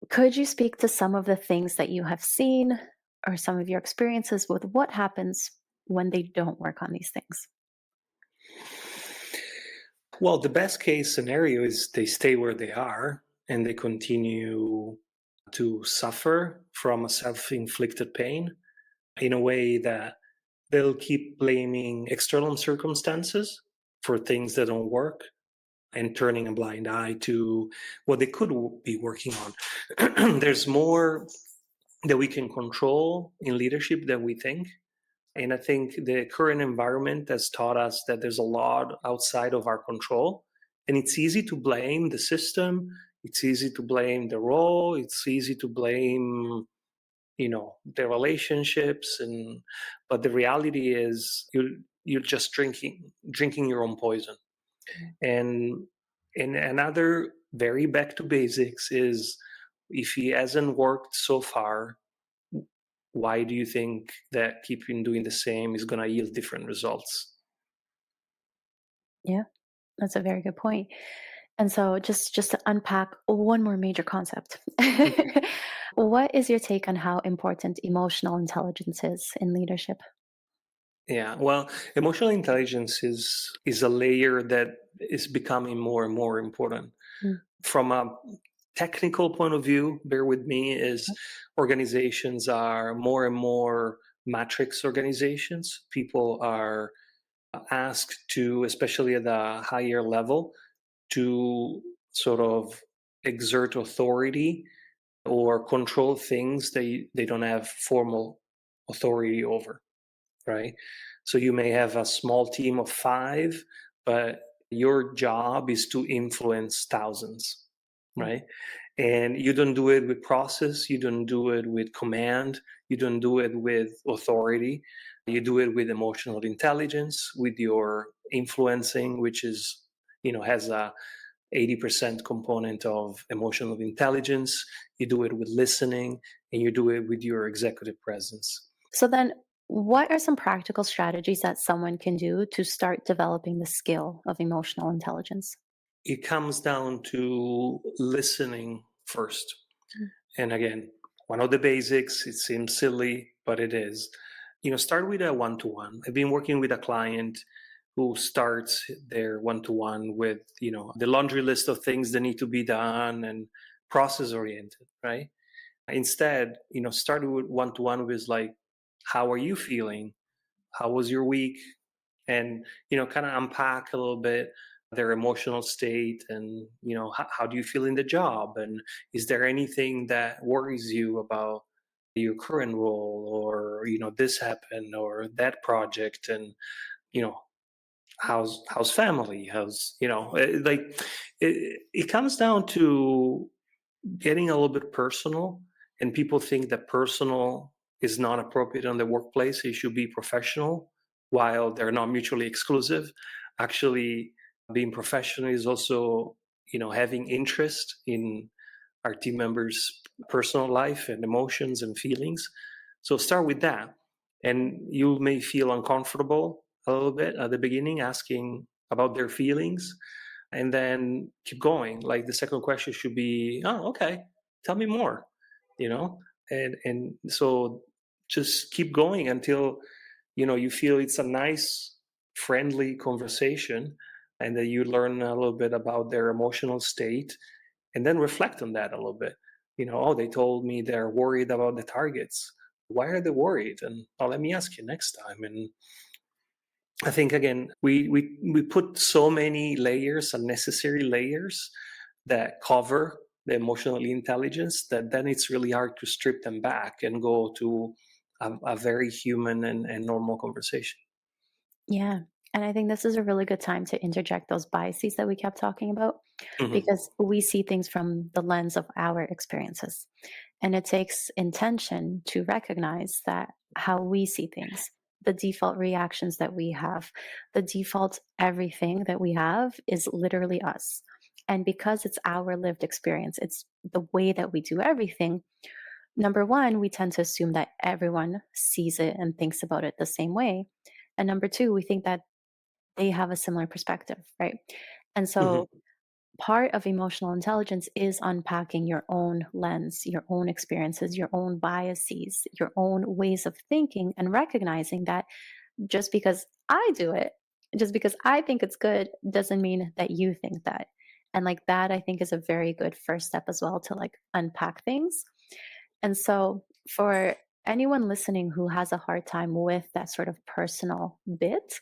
could you speak to some of the things that you have seen or some of your experiences with what happens when they don't work on these things? Well, the best case scenario is they stay where they are and they continue to suffer from a self inflicted pain in a way that they'll keep blaming external circumstances for things that don't work and turning a blind eye to what they could be working on. There's more that we can control in leadership than we think. And I think the current environment has taught us that there's a lot outside of our control. And it's easy to blame the system. It's easy to blame the role. It's easy to blame, the relationships. But the reality is you're just drinking your own poison. Mm. And another very back to basics is if he hasn't worked so far, why do you think that keeping doing the same is going to yield different results? Yeah, that's a very good point. And so just to unpack one more major concept. Mhm. What is your take on how important emotional intelligence is in leadership? Yeah, well, emotional intelligence is a layer that is becoming more and more important. Mm, From a technical point of view, bear with me, is organizations are more and more matrix organizations. People are asked to, especially at the higher level, to sort of exert authority or control things they don't have formal authority over, right? So you may have a small team of 5, but your job is to influence thousands, yeah. right? And you don't do it with process, you don't do it with command, you don't do it with authority. You do it with emotional intelligence, with your influencing, which is, has a 80% component of emotional intelligence. You do it with listening, and you do it with your executive presence. So then what are some practical strategies that someone can do to start developing the skill of emotional intelligence? It comes down to listening first. Mm, And again, one of the basics, it seems silly, but it is. Start with a one to one. I've been working with a client who starts their one to one with, the laundry list of things that need to be done and process oriented, right? Instead, start with one to one with like, how are you feeling? How was your week? And kind of unpack a little bit their emotional state, and how do you feel in the job, and is there anything that worries you about your current role, or this happened or that project, and you know how's family, how's like it comes down to getting a little bit personal. And people think that personal is not appropriate in the workplace. It should be professional, while they're not mutually exclusive. Actually, being professional is also, having interest in our team members' personal life and emotions and feelings. So start with that. And you may feel uncomfortable a little bit at the beginning asking about their feelings, and then keep going. Like the second question should be, oh, okay, tell me more, you know? And so just keep going until, you feel it's a nice, friendly conversation, and that you learn a little bit about their emotional state, and then reflect on that a little bit. Oh, they told me they're worried about the targets. Why are they worried? And let me ask you next time. And I think again we put so many layers, unnecessary layers that cover the emotional intelligence that then it's really hard to strip them back and go to a very human and normal conversation. Yeah. And I think this is a really good time to interject those biases that we kept talking about Hmm. because we see things from the lens of our experiences. And it takes intention to recognize that how we see things, the default reactions that we have, the default everything that we have is literally us. And because it's our lived experience, it's the way that we do everything. Number one, we tend to assume that everyone sees it and thinks about it the same way. And number two, we think that they have a similar perspective, right? And Hmm. so part of emotional intelligence is unpacking your own lens, your own experiences, your own biases, your own ways of thinking, and recognizing that just because I do it, just because I think it's good, doesn't mean that you think that. And like that, I think is a very good first step as well to like unpack things. And so for anyone listening who has a hard time with that sort of personal bit,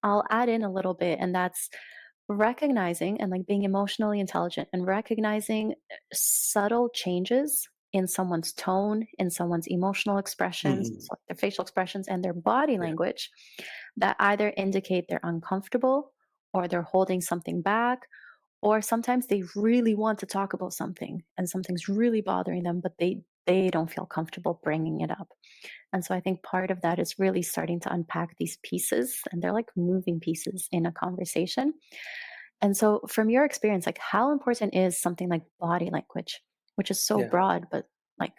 I'll add in a little bit, and that's recognizing and like being emotionally intelligent and recognizing subtle changes in someone's tone, in someone's emotional expressions, Hmm. so like their facial expressions and their body Yeah. language that either indicate they're uncomfortable or they're holding something back, or sometimes they really want to talk about something and something's really bothering them, but they don't feel comfortable bringing it up. And so I think part of that is really starting to unpack these pieces, and they're like moving pieces in a conversation. And so, from your experience, like how important is something like body language, which is so Yeah. broad, but like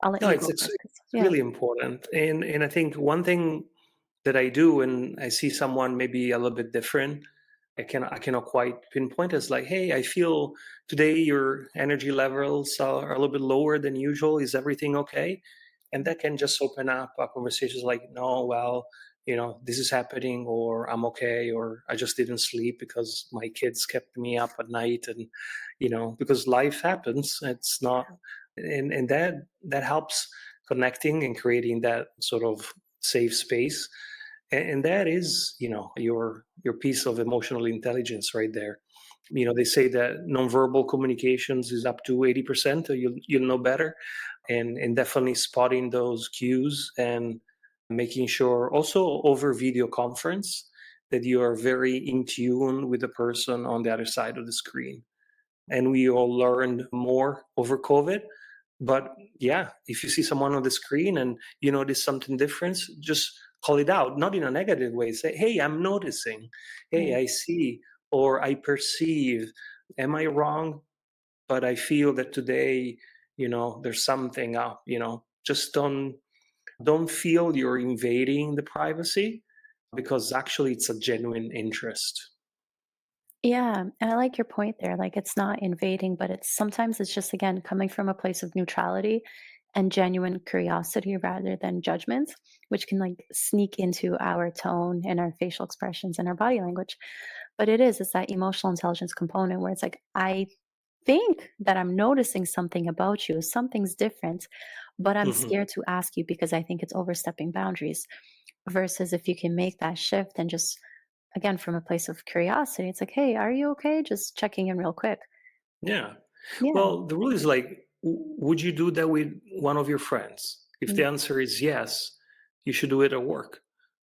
I'll let No, you it's go it's first. 'Cause- it's yeah. really important, and I think one thing that I do when I see someone maybe a little bit different, I cannot quite pinpoint. It's like, hey, I feel today your energy levels are a little bit lower than usual. Is everything okay? And that can just open up a conversation like, no, well, this is happening, or I'm okay, or I just didn't sleep because my kids kept me up at night, and because life happens. It's not, and that helps connecting and creating that sort of safe space, and that is your piece of emotional intelligence right there. They say that nonverbal communications is up to 80%, so you'll know better, and definitely spotting those cues and making sure also over video conference that you are very in tune with the person on the other side of the screen. And we all learned more over COVID. But yeah, if you see someone on the screen and you notice something different, just call it out, not in a negative way. Say, hey, I'm noticing. Hey, Yeah. I see, or I perceive. Am I wrong? But I feel that today, there's something up. Just don't feel you're invading the privacy, because actually it's a genuine interest. Yeah, and I like your point there. Like it's not invading, but it's sometimes it's just again coming from a place of neutrality and genuine curiosity rather than judgment, which can like sneak into our tone and our facial expressions and our body language. But it's that emotional intelligence component where it's like, I think that I'm noticing something about you, something's different, but I'm Hmm. scared to ask you because I think it's overstepping boundaries. Versus if you can make that shift and just again from a place of curiosity, it's like, hey, are you okay? Just checking in real quick. Yeah. Yeah. Well, the rule is like, would you do that with one of your friends? If the Mm. answer is yes, you should do it at work,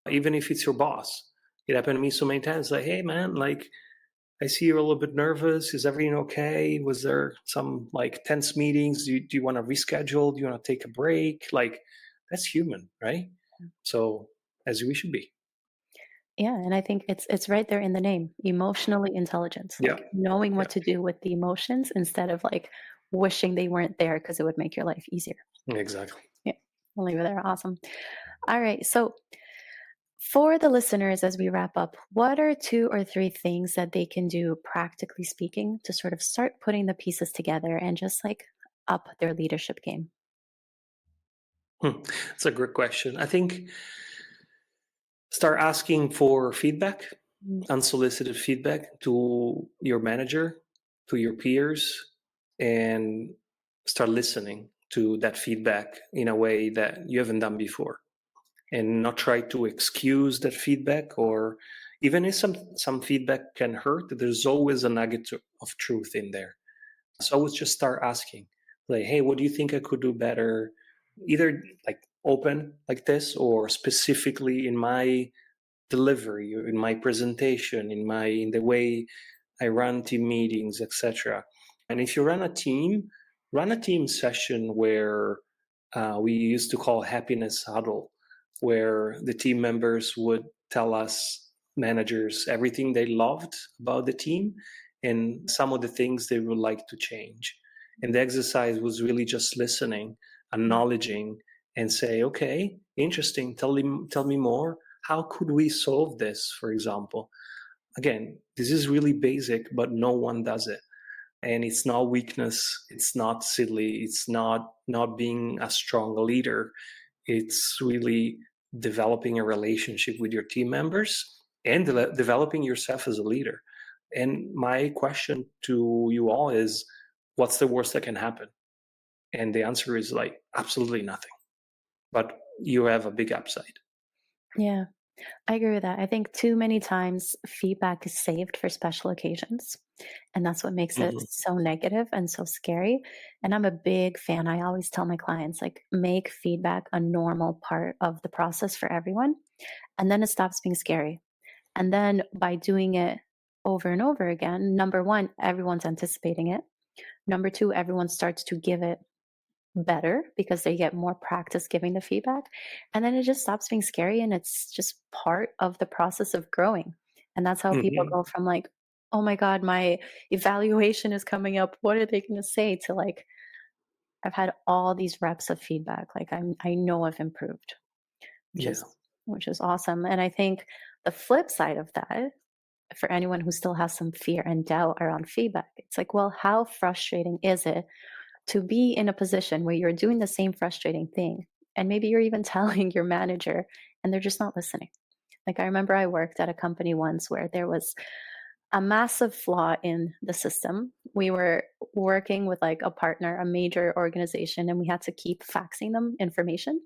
even if it's your boss. It happened to me so many times. Like, hey, man, like, I see you're a little bit nervous. Is everything okay? Was there some like tense meetings? Do you want to reschedule? Do you want to take a break? Like, that's human, right? So, as we should be. Yeah, and I think it's right there in the name, emotionally intelligent, Yeah. like knowing Yeah. what to do with the emotions instead of like wishing they weren't there because it would make your life easier. Exactly. Yeah, I'll leave it there. Awesome. All right. So for the listeners, as we wrap up, what are two or three things that they can do, practically speaking, to sort of start putting the pieces together and just like up their leadership game? It's a great question. I think start asking for feedback, Mm. unsolicited feedback to your manager, to your peers, and start listening to that feedback in a way that you haven't done before. and not try to excuse that feedback, or even if some feedback can hurt, there's always a nugget of truth in there. So I would just start asking, like, hey, what do you think I could do better? Either like open like this, or specifically in my delivery, or in my presentation, in the way I run team meetings, etc. And if you run a team session where we used to call happiness huddle, where the team members would tell us, managers, everything they loved about the team and some of the things they would like to change. And the exercise was really just listening, acknowledging, and say, okay, interesting, tell me more. How could we solve this, for example? Again, this is really basic, but no one does it. And it's not weakness, it's not silly, it's not being a strong leader. It's really developing a relationship with your team members and developing yourself as a leader. And my question to you all is, what's the worst that can happen? And the answer is like absolutely nothing. But you have a big upside. Yeah, I agree with that. I think too many times feedback is saved for special occasions, and that's what makes it Mhm. so negative and so scary. And I'm a big fan. I always tell my clients, like, make feedback a normal part of the process for everyone, and then it stops being scary. And then by doing it over and over again, number one, everyone's anticipating it. Number two, everyone starts to give it better because they get more practice giving the feedback. And then it just stops being scary and it's just part of the process of growing. And that's how people Mhm. go from like, oh my God, my evaluation is coming up. What are they going to say? To like, I've had all these reps of feedback. Like I know I've improved, which Yeah. is which is awesome. And I think the flip side of that, for anyone who still has some fear and doubt around feedback, it's like, well, how frustrating is it to be in a position where you're doing the same frustrating thing and maybe you're even telling your manager and they're just not listening. Like I remember I worked at a company once where there was a massive flaw in the system. We were working with like a partner, a major organization, and we had to keep faxing them information.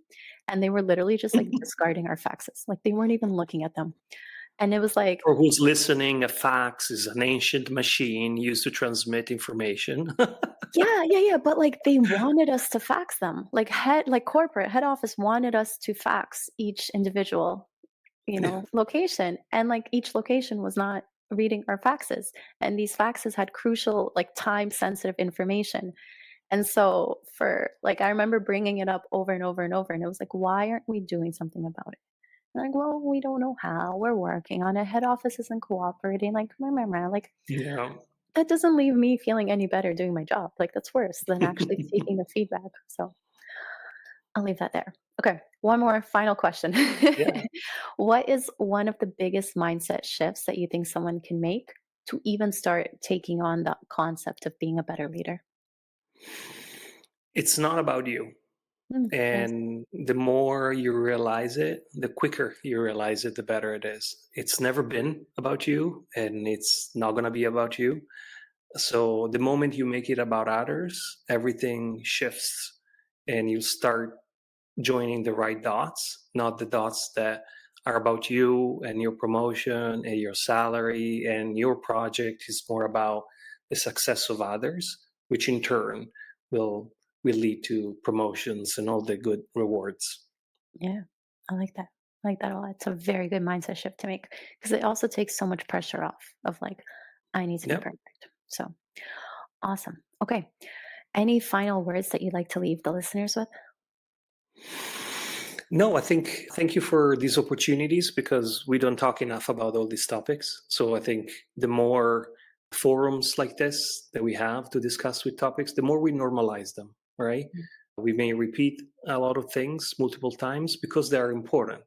And they were literally just like discarding our faxes. Like they weren't even looking at them. And it was like, For who's listening, a fax is an ancient machine used to transmit information. yeah. But like they wanted us to fax them. Like corporate head office wanted us to fax each individual, location. And like each location was not reading our faxes. And these faxes had crucial, like time sensitive information. And so for like, I remember bringing it up over and over and over. And it was like, why aren't we doing something about it? And like, well, we don't know how. We're working on it. Head office isn't cooperating. Like, like Yeah. that doesn't leave me feeling any better doing my job. Like that's worse than actually taking the feedback. So I'll leave that there. Okay, one more final question. Yeah. What is one of the biggest mindset shifts that you think someone can make to even start taking on the concept of being a better leader? It's not about you. Nice. And the more you realize it, the quicker you realize it, the better it is. It's never been about you, and it's not going to be about you. So the moment you make it about others, everything shifts and you start joining the right dots, not the dots that are about you and your promotion and your salary and your project. Is more about the success of others, which in turn will will lead to promotions and all the good rewards. Yeah, I like that. I like that a lot. It's a very good mindset shift to make because it also takes so much pressure off of like, I need to be Yep. perfect. So awesome. Okay. Any final words that you'd like to leave the listeners with? No, I think thank you for these opportunities because we don't talk enough about all these topics. So I think the more forums like this that we have to discuss with topics, the more we normalize them, right? Mm. We may repeat a lot of things multiple times because they are important.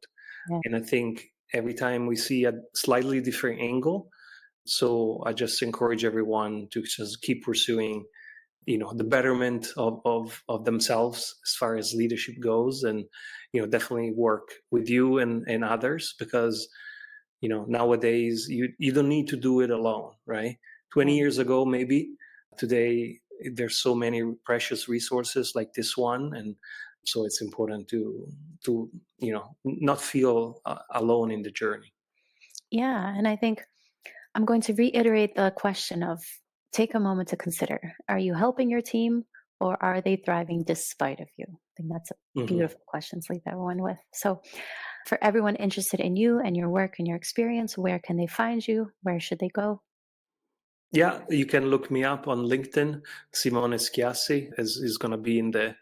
Yeah. And I think every time we see a slightly different angle, so I just encourage everyone to just keep pursuing the betterment of themselves as far as leadership goes, and definitely work with you and others, because nowadays you don't need to do it alone, right? 20 Yeah. years ago, maybe. Today there's so many precious resources like this one, and So it's important to not feel alone in the journey. Yeah. And I think I'm going to reiterate the question of take a moment to consider, are you helping your team or are they thriving despite of you? I think that's a Hmm. beautiful question to leave everyone with. So for everyone interested in you and your work and your experience, where can they find you? Where should they go? Yeah, you can look me up on LinkedIn. Simone Schiassi is going to be in the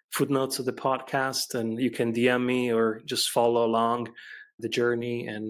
footnotes of the podcast, and you can DM me or just follow along the journey. And